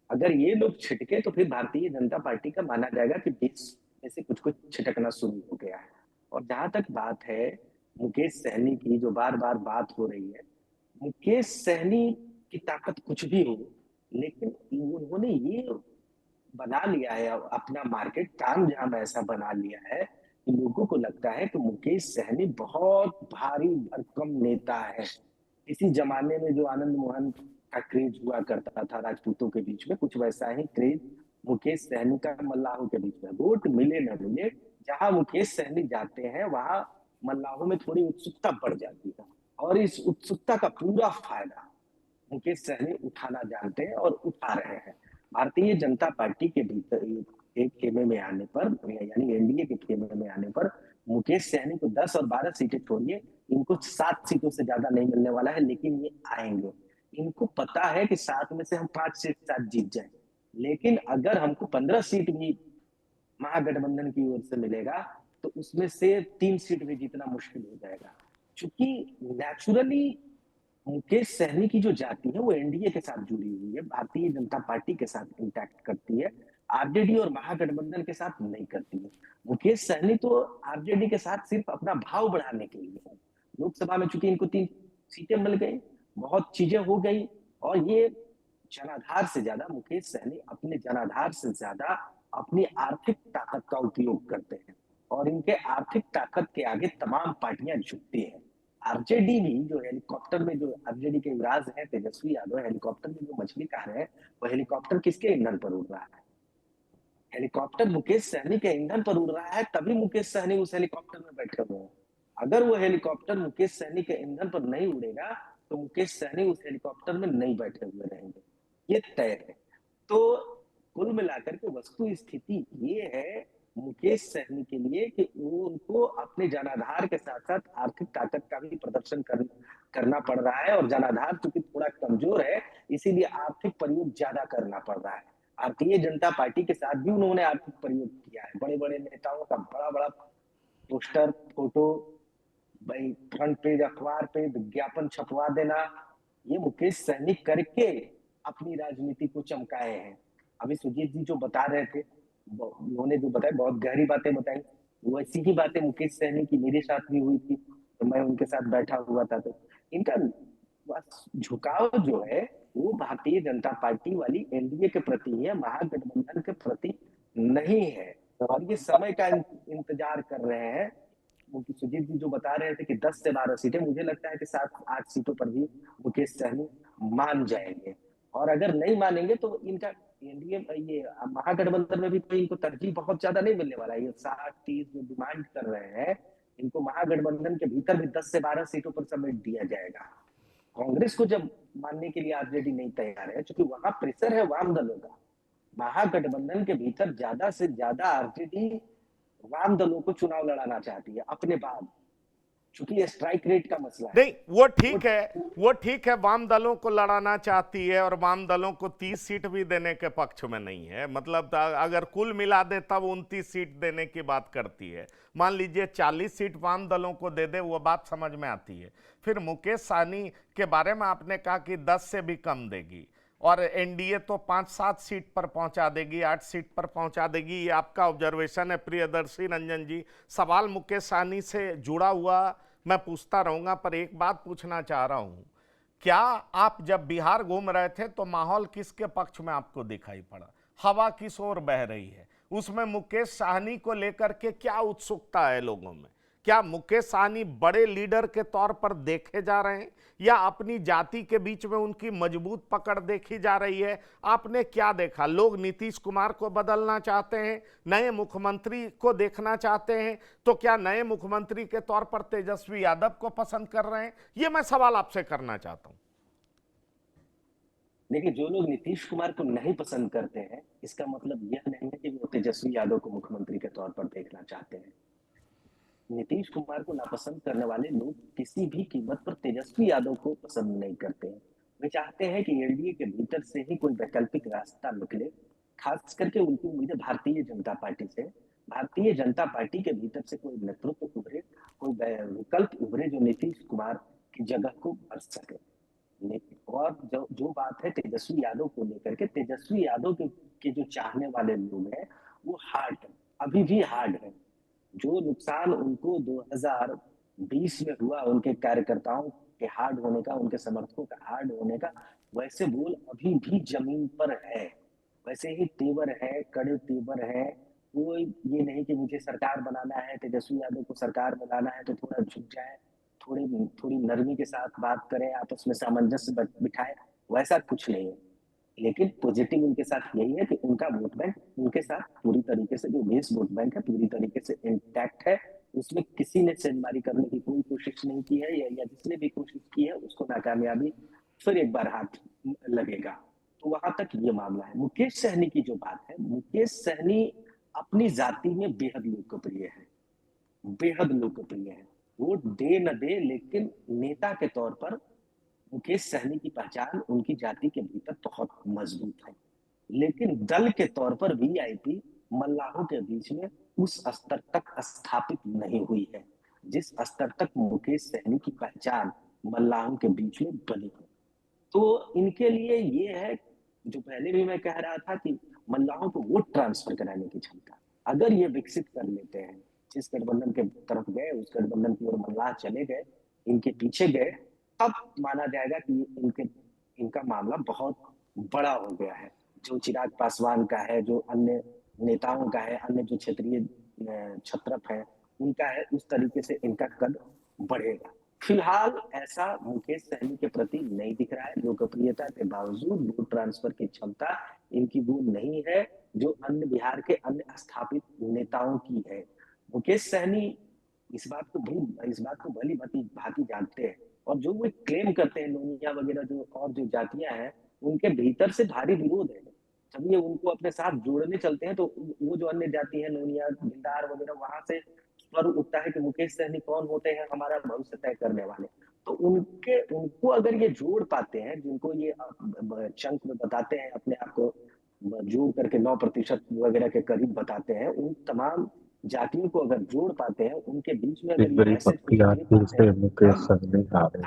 अगर ये लोग छिटके तो फिर भारतीय जनता पार्टी का माना जाएगा कि बीच में से कुछ कुछ छिटकना शुरू हो गया है। और जहां तक बात है मुकेश सहनी की, जो बार बार बात हो रही है, मुकेश सहनी की ताकत कुछ भी हो, लेकिन उन्होंने ये बना लिया है अपना मार्केट, काम जहां ऐसा बना लिया है कि लोगों को लगता है कि मुकेश सहनी बहुत भारी भरकम नेता है। इसी जमाने में जो आनंद मोहन का क्रेज हुआ करता था राजपूतों के बीच में, कुछ वैसा ही क्रेज मुकेश सहनी का मल्लाहों के बीच में। वोट मिले न मिले, जहां मुकेश सहनी जाते हैं वहां मल्लाहों में थोड़ी उत्सुकता बढ़ जाती है, और इस उत्सुकता का पूरा फायदा मुकेश सहनी उठाना जानते हैं और उठा रहे हैं। भारतीय जनता पार्टी के भीतर एक खेमे में आने पर, यानी एनडीए के खेमे में आने पर, मुकेश सहनी को 10 और 12 सीटें छोड़िए, इनको 7 सीटों से ज्यादा नहीं मिलने वाला है, लेकिन ये आएंगे। इनको पता है कि 7 में से हम 5 सीट साथ जीत जाए, लेकिन अगर हमको 15 सीट भी महागठबंधन की ओर से मिलेगा तो उसमें से 3 सीट भी जीतना मुश्किल हो जाएगा। क्योंकि नेचुरली मुकेश सहनी की जो जाति है वो एनडीए के साथ जुड़ी हुई है, भारतीय जनता पार्टी के साथ इंटैक्ट करती है, आरजेडी और महागठबंधन के साथ नहीं करती है। मुकेश सहनी तो आरजेडी के साथ सिर्फ अपना भाव बढ़ाने के लिए है। लोकसभा में चूंकि इनको 3 सीटें मिल गई, बहुत चीजें हो गई, और ये जनाधार से ज्यादा, मुकेश सहनी अपने जनाधार से ज्यादा अपनी आर्थिक ताकत का उपयोग करते हैं, और इनके आर्थिक ताकत के आगे तमाम पार्टियां झुकती हैं। आरजेडी भी, जो हेलीकॉप्टर में, जो आरजेडी के युवराज हैं तेजस्वी यादव, हेलीकॉप्टर में जो मछली खा रहे हैं, वो हेलीकॉप्टर किसके ईंधन पर उड़ रहा है? हेलीकॉप्टर मुकेश सहनी के ईंधन पर उड़ रहा है, तभी मुकेश सहनी उस हेलीकॉप्टर में बैठे हुए हैं। अगर वो हेलीकॉप्टर मुकेश सहनी के ईंधन पर नहीं उड़ेगा तो मुकेश सहनी उस हेलीकॉप्टर में नहीं बैठे हुए रहेंगे, ये तय है। तो कुल मिलाकर के वस्तु स्थिति ये है मुकेश सहनी के लिए कि वो उनको अपने जनाधार के साथ साथ आर्थिक ताकत का भी प्रदर्शन करना पड़ रहा है, और जनाधार चूंकि थोड़ा कमजोर है इसीलिए आर्थिक प्रयोग ज्यादा करना पड़ रहा है। भारतीय जनता पार्टी के साथ भी उन्होंने आर्थिक प्रयोग किया है, बड़े बड़े नेताओं का बड़ा बड़ा पोस्टर, फोटो, भाई फ्रंट पेज अखबार पे विज्ञापन छपवा देना, ये मुकेश सहनी करके अपनी राजनीति को चमकाए हैं। अभी सुजीत जी जो बता रहे थे, उन्होंने जो बताया बहुत गहरी बातें बताई, वैसी ही बातें मुकेश सहनी की मेरे साथ भी हुई थी, तो मैं उनके साथ बैठा हुआ था। तो इनका बस झुकाव जो है वो भारतीय जनता पार्टी वाली एनडीए के प्रति है, महागठबंधन के प्रति नहीं है। और ये समय का इंतजार कर रहे हैं। क्योंकि सुजीत जी जो बता रहे थे कि 10 से 12 सीटें, मुझे लगता है कि 7-8 सीटों पर भी मुकेश सहनी मान जाएंगे। और अगर नहीं मानेंगे तो इनका एनडीए ये महागठबंधन में भी तो इनको तरजीह बहुत ज्यादा नहीं मिलने वाला है। ये 60-30 जो डिमांड कर रहे हैं, इनको महागठबंधन के भीतर भी 10 से 12 सीटों पर समेट दिया जाएगा। कांग्रेस को जब मानने के लिए आरजेडी नहीं तैयार है, क्योंकि वहां प्रेशर है वाम दलों का। महागठबंधन के भीतर ज्यादा से ज्यादा आरजेडी वाम दलों को चुनाव लड़ाना चाहती है अपने बाद, क्योंकि ये स्ट्राइक रेट का मसला है। नहीं, वो ठीक है, वाम दलों को लड़ाना चाहती है और वाम दलों को 30 सीट भी देने के पक्ष में नहीं है। मतलब अगर कुल मिला दे तब 29 सीट देने की बात करती है। मान लीजिए 40 सीट वाम दलों को दे दे, वो बात समझ में आती है। फिर मुकेश सहनी के बारे में आपने कहा कि 10 से भी कम देगी और एनडीए तो 5-7 सीट पर पहुंचा देगी, 8 सीट पर पहुंचा देगी। ये आपका ऑब्जर्वेशन है प्रियदर्शी रंजन जी। सवाल मुकेश सहनी से जुड़ा हुआ मैं पूछता रहूंगा, पर एक बात पूछना चाह रहा हूं, क्या आप जब बिहार घूम रहे थे तो माहौल किसके पक्ष में आपको दिखाई पड़ा? हवा किस ओर बह रही है? उसमें मुकेश सहनी को लेकर के क्या उत्सुकता है लोगों में? क्या मुकेश सहनी बड़े लीडर के तौर पर देखे जा रहे हैं या अपनी जाति के बीच में उनकी मजबूत पकड़ देखी जा रही है? आपने क्या देखा? लोग नीतीश कुमार को बदलना चाहते हैं, नए मुख्यमंत्री को देखना चाहते हैं, तो क्या नए मुख्यमंत्री के तौर पर तेजस्वी यादव को पसंद कर रहे हैं? ये मैं सवाल आपसे करना चाहता हूं। देखिए, जो लोग नीतीश कुमार को नहीं पसंद करते हैं, इसका मतलब यह नहीं है कि वो तेजस्वी यादव को मुख्यमंत्री के तौर पर देखना चाहते हैं। नीतीश कुमार को नापसंद करने वाले लोग किसी भी कीमत पर तेजस्वी यादव को पसंद नहीं करते हैं। वे चाहते हैं कि एनडीए के भीतर से ही कोई वैकल्पिक रास्ता निकले। खास करके उनकी उम्मीद है भारतीय जनता पार्टी से। भारतीय जनता पार्टी के भीतर से कोई नेतृत्व उभरे, कोई विकल्प उभरे जो नीतीश कुमार की जगह को भर सके। और जो बात है तेजस्वी यादव को लेकर के, तेजस्वी यादव के जो चाहने वाले लोग हैं वो हार्ड, अभी भी हार्ड है। जो नुकसान उनको 2020 में हुआ उनके कार्यकर्ताओं के हार्ड होने का, उनके समर्थकों का हार्ड होने का, वैसे बोल अभी भी जमीन पर है, वैसे ही तेवर है, कड़े तेवर है। कोई ये नहीं कि मुझे सरकार बनाना है, तेजस्वी यादव को सरकार बनाना है तो थोड़ा झुक जाए, थोड़ी नरमी के साथ बात करें, आपस में सामंजस्य बिठाए, वैसा कुछ नहीं है। लेकिन पॉजिटिव उनके साथ यही है कि उनका वोट बैंक उनके साथ पूरी तरीके से, जो बेस वोट बैंक है पूरी तरीके से इंटैक्ट है। उसमें किसी ने सेंधमारी करने की कोई कोशिश नहीं की है, या जिसने भी कोशिश की है उसको नाकामयाबी फिर एक बार हाथ लगेगा। तो वहां तक ये मामला है। मुकेश सहनी की जो बात है, मुकेश सहनी अपनी जाति में बेहद लोकप्रिय है, बेहद लोकप्रिय है। वोट दे न दे, लेकिन नेता के तौर पर मुकेश सहनी की पहचान उनकी जाति के भीतर बहुत मजबूत है। लेकिन दल के तौर पर वीआईपी मल्लाहों के बीच में उस स्तर तक स्थापित नहीं हुई है जिस स्तर तक मुकेश सहनी की पहचान मल्लाहों के बीच में बनी है। तो इनके लिए ये है, जो पहले भी मैं कह रहा था कि मल्लाहों को वोट ट्रांसफर कराने की क्षमता अगर ये विकसित कर लेते हैं, जिस गठबंधन के तरफ गए उस गठबंधन की ओर मल्लाह चले गए, इनके पीछे गए, तब माना जाएगा कि इनका मामला बहुत बड़ा हो गया है। जो चिराग पासवान का है, जो अन्य नेताओं का है, अन्य जो क्षेत्रीय छत्रप है उनका है, उस तरीके से इनका कद बढ़ेगा। फिलहाल ऐसा मुकेश सहनी के प्रति नहीं दिख रहा है। लोकप्रियता के बावजूद वोट ट्रांसफर की क्षमता इनकी वो नहीं है जो अन्य बिहार के अन्य स्थापित नेताओं की है। मुकेश सहनी इस बात को भली भांति जानते हैं, और जो वो क्लेम करते हैं, नोनिया वगैरह जो और जो जातियां हैं, उनके भीतर से भारी विरोध है। जब ये उनको अपने साथ जोड़ने चलते हैं तो वो जो अन्य जाति है, नोनिया, गिरदार वगैरह, वहां से स्वर उठता है कि मुकेश सहनी कौन होते हैं हमारा भविष्य तय करने वाले। तो उनको अगर ये जोड़ पाते हैं, जिनको ये चंक में बताते हैं, अपने आप को जोड़ करके 9% वगैरह के करीब बताते हैं, उन तमाम जातियों को अगर जोड़ पाते हैं, उनके बीच में अगर ये मैसेज पहुंचाने पाते हैं,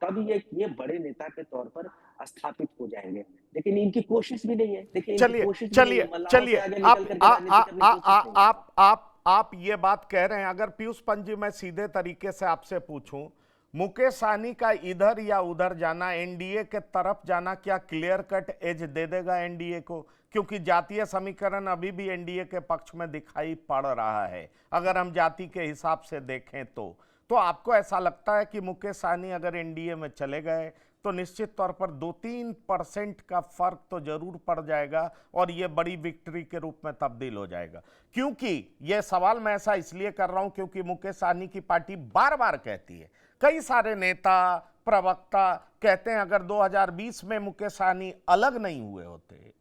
तब ये बड़े नेता के तौर पर स्थापित हो जाएंगे। लेकिन इनकी कोशिश भी नहीं है। देखिए, इनकी चलिए कोशिश भी नहीं चलिए है, मल्लाहों से आगे आप निकल करके राजनीति करने की कोशिश नहीं है। आप ये बात कह रहे हैं, अगर पीयूष पंत जी मैं सीधे तरीके से आपसे पूछूं, मुकेश सहनी का इधर या उधर जाना, एनडीए के तरफ जाना, क्या क्लियर कट एज दे देगा एनडीए को? क्योंकि जातीय समीकरण अभी भी एनडीए के पक्ष में दिखाई पड़ रहा है, अगर हम जाति के हिसाब से देखें तो आपको ऐसा लगता है कि मुकेश सहनी अगर एनडीए में चले गए तो निश्चित तौर पर 2-3% का फर्क तो जरूर पड़ जाएगा और ये बड़ी विक्ट्री के रूप में तब्दील हो जाएगा? क्योंकि ये सवाल मैं ऐसा इसलिए कर रहा हूं क्योंकि मुकेश सहनी की पार्टी बार बार कहती है, कई सारे नेता प्रवक्ता कहते हैं, अगर 2020 में मुकेश सहनी अलग नहीं हुए होते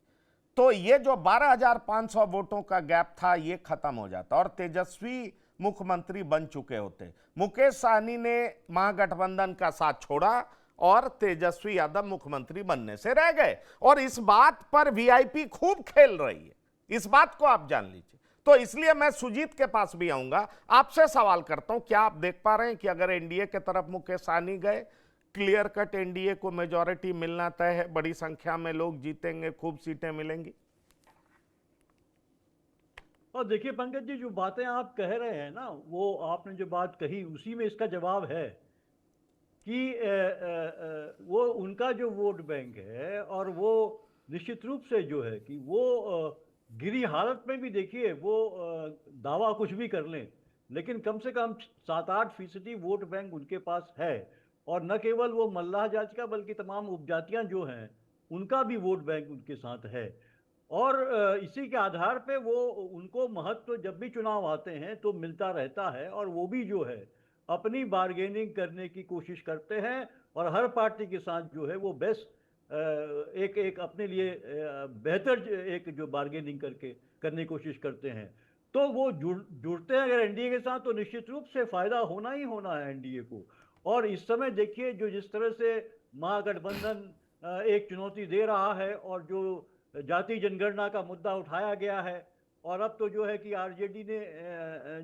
तो ये जो 12,500 वोटों का गैप था ये खत्म हो जाता और तेजस्वी मुख्यमंत्री बन चुके होते। मुकेश सहनी ने महागठबंधन का साथ छोड़ा और तेजस्वी यादव मुख्यमंत्री बनने से रह गए, और इस बात पर वीआईपी खूब खेल रही है, इस बात को आप जान लीजिए। तो इसलिए मैं सुजीत के पास भी आऊंगा, आपसे सवाल करता हूं, क्या आप देख पा रहे हैं कि अगर एनडीए के तरफ मुकेश सहनी गए, क्लियर कट एनडीए को मेजॉरिटी मिलना तय है, बड़ी संख्या में लोग जीतेंगे, खूब सीटें मिलेंगी? और देखिए पंकज जी, जो बातें आप कह रहे हैं ना, वो आपने जो बात कही उसी में इसका जवाब है कि वो उनका जो वोट बैंक है, और वो निश्चित रूप से जो है कि वो गिरी हालत में भी देखिए वो दावा कुछ भी कर लें, लेकिन कम से कम 7-8% वोट बैंक उनके पास है। और न केवल वो मल्लाह जाति का बल्कि तमाम उपजातियां जो हैं उनका भी वोट बैंक उनके साथ है। और इसी के आधार पे वो उनको महत्व जब भी चुनाव आते हैं तो मिलता रहता है, और वो भी जो है अपनी बार्गेनिंग करने की कोशिश करते हैं, और हर पार्टी के साथ जो है वो बेस्ट एक अपने लिए बेहतर एक जो बार्गेनिंग करने की कोशिश करते हैं। तो वो जुड़ते हैं अगर एनडीए के साथ, तो निश्चित रूप से फायदा होना ही होना है एनडीए को। और इस समय देखिए जो जिस तरह से महागठबंधन एक चुनौती दे रहा है, और जो जाति जनगणना का मुद्दा उठाया गया है, और अब तो जो है कि आरजेडी ने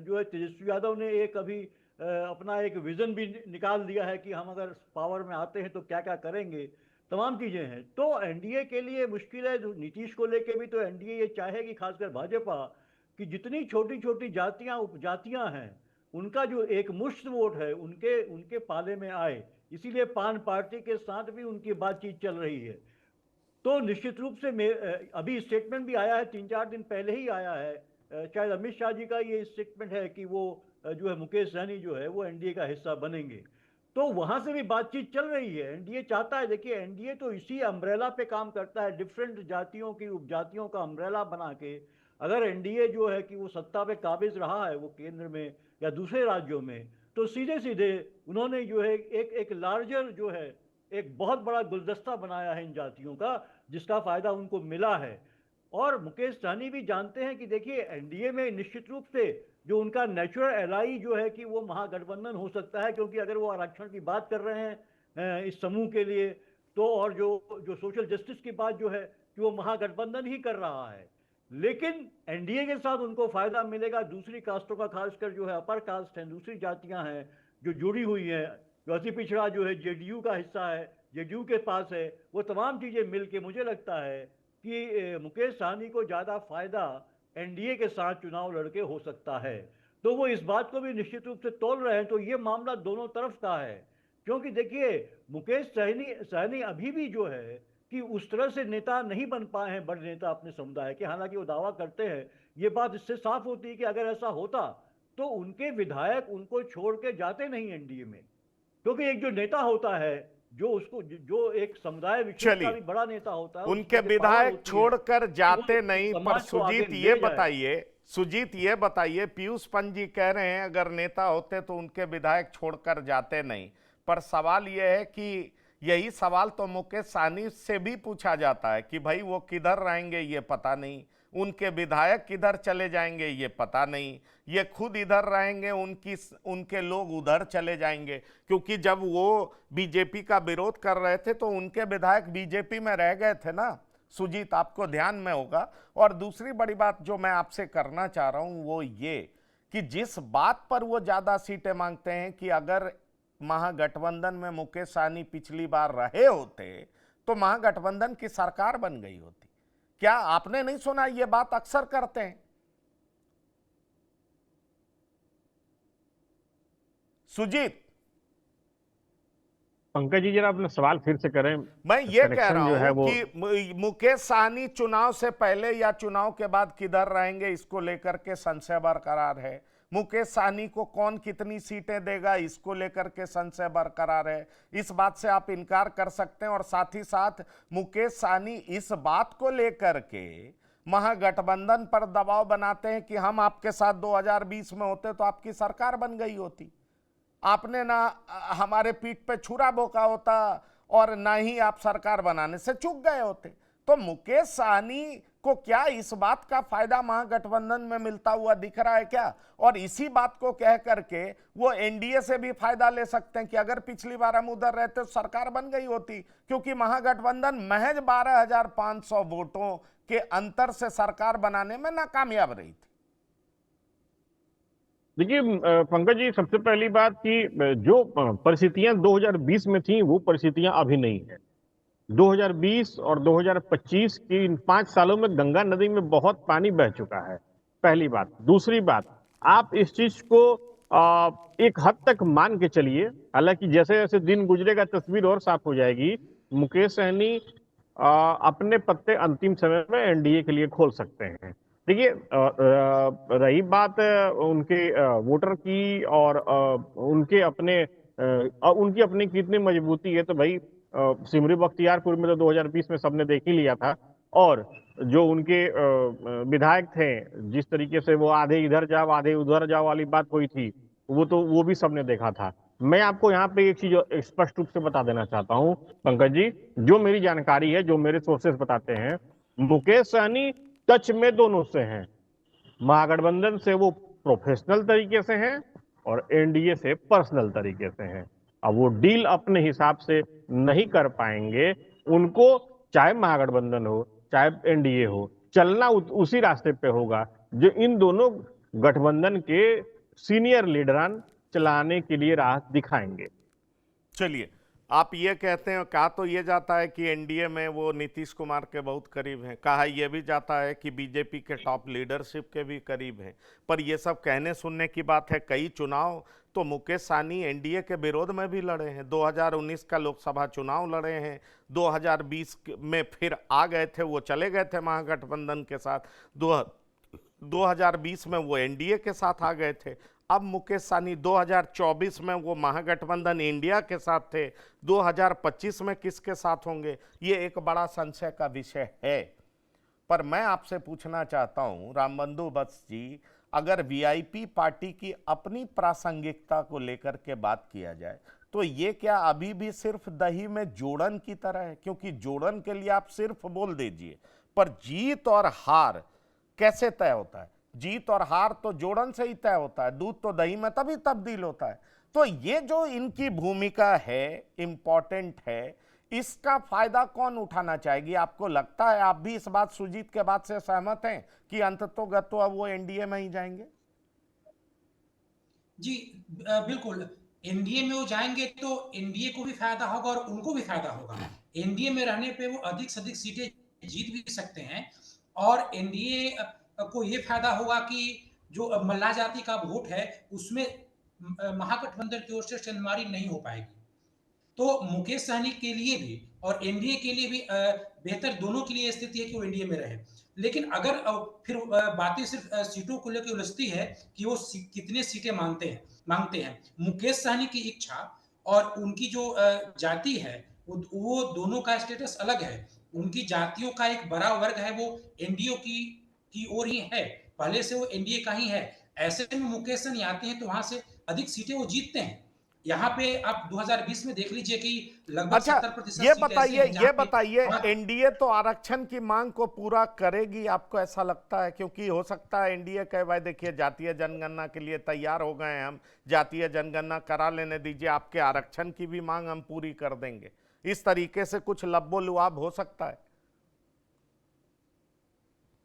जो है तेजस्वी यादव ने एक अभी अपना एक विजन भी निकाल दिया है कि हम अगर पावर में आते हैं तो क्या क्या करेंगे, तमाम चीजें हैं। तो एनडीए के लिए मुश्किल है, नीतीश को लेके भी तो एनडीए ये चाहेगी, खासकर भाजपा, कि जितनी छोटी छोटी जातियां उपजातियां हैं उनका जो एक मुश्त वोट है उनके पाले में आए। इसीलिए पान पार्टी के साथ भी उनकी बातचीत चल रही है। तो निश्चित रूप से अभी स्टेटमेंट भी आया है, 3-4 दिन पहले ही आया है, शायद अमित शाह जी का ये स्टेटमेंट है कि वो जो है मुकेश सहनी जो है वो एनडीए का हिस्सा बनेंगे। तो वहां से भी बातचीत चल रही है। एनडीए चाहता है, देखिए एनडीए तो इसी अम्ब्रेला पे काम करता है, डिफरेंट जातियों की उपजातियों का अम्ब्रेला बना के। अगर एनडीए जो है कि वो सत्ता पे काबिज रहा है वो केंद्र में या दूसरे राज्यों में, तो सीधे सीधे उन्होंने जो है एक लार्जर जो है एक बहुत बड़ा गुलदस्ता बनाया है इन जातियों का, जिसका फायदा उनको मिला है। और मुकेश सहनी भी जानते हैं कि देखिए एनडीए में निश्चित रूप से जो उनका नेचुरल एलाई जो है कि वो महागठबंधन हो सकता है, क्योंकि अगर वो आरक्षण की बात कर रहे हैं इस समूह के लिए, तो और जो सोशल जस्टिस की बात जो है कि वो महागठबंधन ही कर रहा है। लेकिन एनडीए के साथ उनको फायदा मिलेगा दूसरी कास्टों का, खासकर जो है अपर कास्ट हैं, दूसरी जातियां हैं जो जुड़ी हुई हैं, जो अति पिछड़ा जो है जेडीयू का हिस्सा है, जेडीयू के पास है, वो तमाम चीजें मिलके मुझे लगता है कि मुकेश सहनी को ज्यादा फायदा एनडीए के साथ चुनाव लड़के हो सकता है। तो वो इस बात को भी निश्चित रूप से तोल रहे हैं। तो ये मामला दोनों तरफ का है, क्योंकि देखिए मुकेश सहनी अभी भी जो है कि उस तरह से नेता नहीं बन पाए हैं, बड़े नेता अपने समुदाय के, हालांकि वो दावा करते हैं। ये बात इससे साफ होती है कि अगर ऐसा होता तो उनके विधायक उनको छोड़ के जाते नहीं एनडीए में, क्योंकि एक जो नेता होता है जो एक समुदाय विशेष का भी बड़ा नेता होता है, उनके विधायक छोड़कर जाते नहीं। पर सुजीत ये बताइए, पीयूष पंत जी कह रहे हैं अगर नेता होते तो उनके विधायक छोड़कर जाते नहीं, पर सवाल यह है कि यही सवाल तो मुकेश सहनी से भी पूछा जाता है कि भाई वो किधर रहेंगे ये पता नहीं, उनके विधायक किधर चले जाएंगे ये पता नहीं, ये खुद इधर रहेंगे, उनके लोग उधर चले जाएंगे। क्योंकि जब वो बीजेपी का विरोध कर रहे थे तो उनके विधायक बीजेपी में रह गए थे ना सुजीत, आपको ध्यान में होगा। और दूसरी बड़ी बात जो मैं आपसे करना चाह रहा हूं वो ये कि जिस बात पर वो ज्यादा सीटें मांगते हैं कि अगर महागठबंधन में मुकेश सहनी पिछली बार रहे होते तो महागठबंधन की सरकार बन गई होती। क्या आपने नहीं सुना, ये बात अक्सर करते हैं सुजीत? पंकज जी जरा अपना सवाल फिर से करें। मैं ये कह कनेक्शन जो रहा है हूं वो कि मुकेश सहनी चुनाव से पहले या चुनाव के बाद किधर रहेंगे इसको लेकर के संशय बरकरार है। मुकेश सहनी को कौन कितनी सीटें देगा इसको लेकर के संशय बरकरार है। इस बात से आप इनकार कर सकते हैं। और साथ ही साथ मुकेश सहनी इस बात को लेकर के महागठबंधन पर दबाव बनाते हैं कि हम आपके साथ 2020 में होते तो आपकी सरकार बन गई होती, आपने ना हमारे पीठ पे छुरा बोका होता और ना ही आप सरकार बनाने से चूक गए होते। तो मुकेश सहनी को क्या इस बात का फायदा महागठबंधन में मिलता हुआ दिख रहा है क्या? और इसी बात को कह करके वो एनडीए से भी फायदा ले सकते हैं कि अगर पिछली बार हम उधर रहते तो सरकार बन गई होती, क्योंकि महागठबंधन महज 12,500 वोटों के अंतर से सरकार बनाने में नाकामयाब रही थी। देखिए पंकज जी, सबसे पहली बात कि जो परिस्थितियां 2020 में थी वो परिस्थितियां अभी नहीं है। 2020 और 2025 की इन 5 सालों में गंगा नदी में बहुत पानी बह चुका है, पहली बात। दूसरी बात, आप इस चीज को एक हद तक मान के चलिए, हालांकि जैसे जैसे दिन गुजरेगा तस्वीर और साफ हो जाएगी। मुकेश सहनी अपने पत्ते अंतिम समय में एनडीए के लिए खोल सकते हैं। देखिए रही बात उनके वोटर की और उनकी अपनी कितनी मजबूती है, तो भाई सिमरी बख्तियारपुर में तो 2020 में सबने देख ही लिया था। और जो उनके विधायक थे, जिस तरीके से वो आधे इधर जाओ आधे उधर जाओ वाली बात हुई थी, वो भी सबने देखा था। मैं आपको यहाँ पे एक चीज स्पष्ट रूप से बता देना चाहता हूँ पंकज जी, जो मेरी जानकारी है, जो मेरे सोर्सेस बताते हैं, मुकेश सहनी टच में दोनों से हैं। महागठबंधन से वो प्रोफेशनल तरीके से हैं और एनडीए से पर्सनल तरीके से हैं। अब वो डील अपने हिसाब से नहीं कर पाएंगे, उनको चाहे महागठबंधन हो चाहे एनडीए हो, चलना उसी रास्ते पे होगा जो इन दोनों गठबंधन के सीनियर लीडरान चलाने के लिए राह दिखाएंगे। चलिए, आप ये कहते हैं, कहा तो ये जाता है कि एनडीए में वो नीतीश कुमार के बहुत करीब हैं, कहा यह भी जाता है कि बीजेपी के टॉप लीडरशिप के भी करीब हैं। पर ये सब कहने सुनने की बात है। कई चुनाव तो मुकेश सहनी एनडीए के विरोध में भी लड़े हैं। 2019 का लोकसभा चुनाव लड़े हैं, 2020 में फिर आ गए थे, वो चले गए थे महागठबंधन के साथ, 2020 में वो एनडीए के साथ आ गए थे। अब मुकेश सहनी 2024 में वो महागठबंधन इंडिया के साथ थे, 2025 में किसके साथ होंगे, ये एक बड़ा संशय का विषय है। पर मैं आपसे पूछना चाहता हूं रामबंधु वत्स जी, अगर वीआईपी पार्टी की अपनी प्रासंगिकता को लेकर के बात किया जाए तो ये क्या अभी भी सिर्फ दही में जोड़न की तरह है? क्योंकि जोड़न के लिए आप सिर्फ बोल दीजिए, पर जीत और हार कैसे तय होता है? जीत और हार तो जोड़न से ही तय होता है, दूध तो दही में तभी तब्दील होता है। तो ये जो इनकी भूमिका है, इंपॉर्टेंट है, इसका फायदा कौन उठाना चाहेगी? आपको लगता है, आप भी इस बात सुजीत के बात से सहमत हैं कि अंततोगत्वा अब वो एनडीए में ही जाएंगे? जी बिल्कुल, एनडीए में वो जाएंगे तो एनडीए को भी फायदा होगा और उनको भी फायदा होगा। एनडीए में रहने पे वो अधिक से अधिक सीटें जीत भी सकते हैं और एनडीए को ये फायदा होगा कि जो मल्लाह जाति का वोट है उसमें महागठबंधन की ओर से चंदमारी नहीं हो पाएगी। तो मुकेश सहनी के लिए भी और एनडीए के लिए भी बेहतर दोनों के लिए स्थिति है कि वो एनडीए में रहे। लेकिन अगर फिर बातें सिर्फ सीटों को लेकर उलझती है कि वो कितने सीटें मांगते हैं। मुकेश सहनी की इच्छा और उनकी जो जाति है वो दोनों का स्टेटस अलग है। उनकी जातियों का एक बड़ा वर्ग है वो एनडीए की ओर ही है, पहले से वो एनडीए का ही है। ऐसे में मुकेश सहनी आते हैं तो वहां से अधिक सीटें वो जीतते हैं। यहाँ पे आप 2020 में देख लीजिए कि लगभग अच्छा, 70% ये सीट ऐसे बताइए हैं जहाँ पे एनडीए तो आरक्षण की मांग को पूरा करेगी, आपको ऐसा लगता है? क्योंकि हो सकता है एनडीए कहे भाई देखिए जातीय जनगणना के लिए तैयार हो गए हैं हम, जातीय जनगणना करा लेने दीजिए, आपके आरक्षण की भी मांग हम पूरी कर देंगे। इस तरीके से कुछ लब्बो लुआब हो सकता है।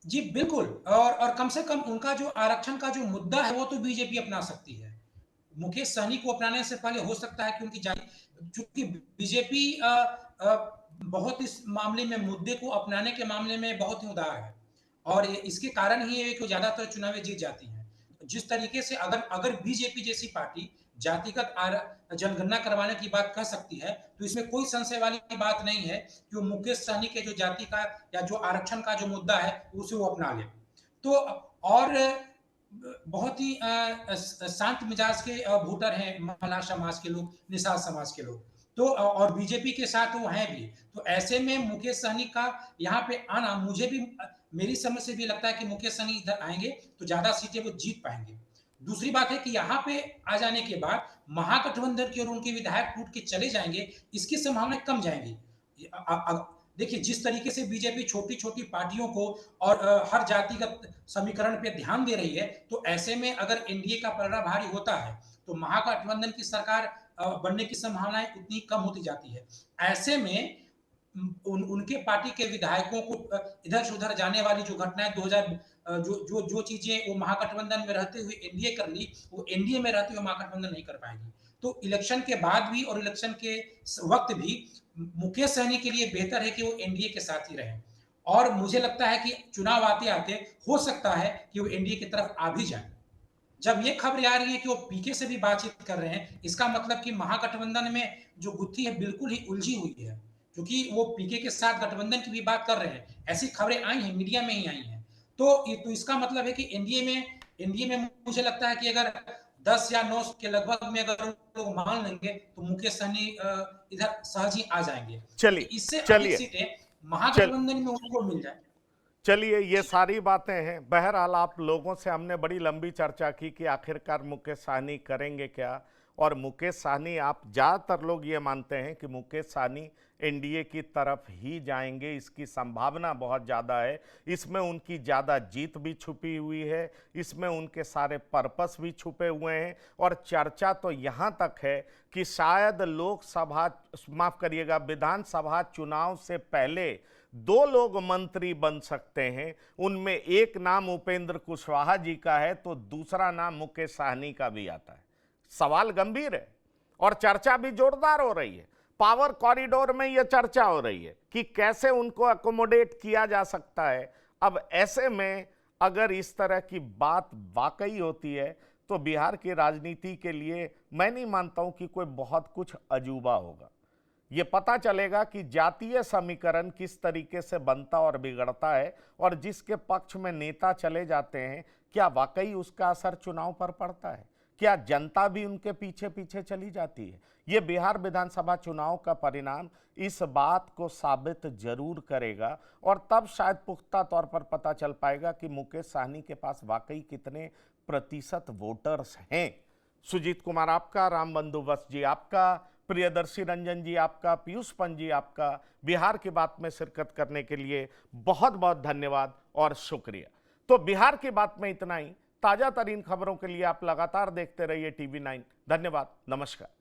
जी बिल्कुल, और कम से कम उनका जो आरक्षण का जो मुद्दा है वो तो बीजेपी अपना सकती है। मुकेश सहनी को अपनाने से पहले हो सकता है कि उनकी चूंकि बीजेपी बहुत इस मामले में मुद्दे को अपनाने के मामले में बहुत ही उदार है, और इसके कारण ही ये कि ज्यादातर चुनाव जीत जाती है। जिस तरीके से अगर अगर बीजेपी जैसी पार्टी जातिगत जनगणना करवाने की बात कह सकती है, तो इसमें कोई संशय वाली बात नहीं है कि वो मुकेश सहनी के जो जाति का या जो आरक्षण का जो मुद्दा है उसे वो अपना ले। तो और बहुत ही शांत मिजाज के वोटर हैं महिला समाज के लोग, निषाद समाज के लोग, तो और बीजेपी के साथ वो हैं भी। तो ऐसे में मुकेश सहनी का यहाँ पे आना, मुझे भी मेरी समझ से भी लगता है कि मुकेश सहनी इधर आएंगे तो ज्यादा सीटें वो जीत पाएंगे। दूसरी बात है कि यहाँ पे आ जाने के बाद महागठबंधन की और उनके विधायक टूट के चले जाएंगे, इसकी संभावना कम जाएंगी। देखिए जिस तरीके से बीजेपी छोटी छोटी पार्टियों को और हर जातिगत समीकरण पे ध्यान दे रही है, तो ऐसे में अगर एनडीए का पलड़ा भारी होता है तो महागठबंधन की सरकार बनने की संभावनाएं उतनी कम होती जाती है। ऐसे में उनके पार्टी के विधायकों को इधर से उधर जाने वाली जो घटनाएं 2000 जो चीजें वो महागठबंधन में रहते हुए एनडीए कर ली, वो एनडीए में रहते हुए महागठबंधन नहीं कर पाएगी। तो इलेक्शन के बाद भी और इलेक्शन के वक्त भी मुकेश सहनी के लिए बेहतर है कि वो एनडीए के साथ ही रहें, और मुझे लगता है कि चुनाव आते आते हो सकता है कि वो एनडीए की तरफ आ भी जाए। जब ये खबरें आ रही है कि वो पीके से भी बातचीत कर रहे हैं, इसका मतलब कि महागठबंधन में जो गुत्थी है बिल्कुल ही उलझी हुई है, क्योंकि वो पीके के साथ गठबंधन की भी बात कर रहे हैं। ऐसी खबरें आई हैं, मीडिया में ही आई हैं। तो इसका मतलब है कि एनडीए में मुझे लगता है कि अगर 10 या 9 के लगभग में अगर लोग मान लेंगे तो मुकेश सहनी इधर सहज ही आ जाएंगे। इससे अधिक सीटें महागठबंधन में उनको मिल जाए। चलिए, ये सारी बातें हैं। बहरहाल आप लोगों से हमने बड़ी लंबी चर्चा की कि आखिरकार मुकेश सहनी करेंगे क्या, और मुकेश सहनी, आप ज़्यादातर लोग ये मानते हैं कि मुकेश सहनी एनडीए की तरफ ही जाएंगे, इसकी संभावना बहुत ज़्यादा है। इसमें उनकी ज़्यादा जीत भी छुपी हुई है, इसमें उनके सारे पर्पस भी छुपे हुए हैं, और चर्चा तो यहाँ तक है कि शायद लोकसभा, माफ़ करिएगा, विधानसभा चुनाव से पहले 2 लोग मंत्री बन सकते हैं। उनमें एक नाम उपेंद्र कुशवाहा जी का है तो दूसरा नाम मुकेश सहनी का भी आता है। सवाल गंभीर है और चर्चा भी जोरदार हो रही है। पावर कॉरिडोर में यह चर्चा हो रही है कि कैसे उनको अकोमोडेट किया जा सकता है। अब ऐसे में अगर इस तरह की बात वाकई होती है तो बिहार की राजनीति के लिए मैं नहीं मानता हूं कि कोई बहुत कुछ अजूबा होगा। ये पता चलेगा कि जातीय समीकरण किस तरीके से बनता और बिगड़ता है, और जिसके पक्ष में नेता चले जाते हैं क्या वाकई उसका असर चुनाव पर पड़ता है, क्या जनता भी उनके पीछे पीछे चली जाती है। ये बिहार विधानसभा चुनाव का परिणाम इस बात को साबित जरूर करेगा, और तब शायद पुख्ता तौर पर पता चल पाएगा कि मुकेश सहनी के पास वाकई कितने प्रतिशत वोटर्स हैं। सुजीत कुमार आपका, राम बंदोबस्त जी आपका, प्रियदर्शी रंजन जी आपका, पीयूष पंत जी आपका, बिहार की बात में शिरकत करने के लिए बहुत बहुत धन्यवाद और शुक्रिया। तो बिहार की बात में इतना ही। ताजा तरीन खबरों के लिए आप लगातार देखते रहिए TV9। धन्यवाद, नमस्कार।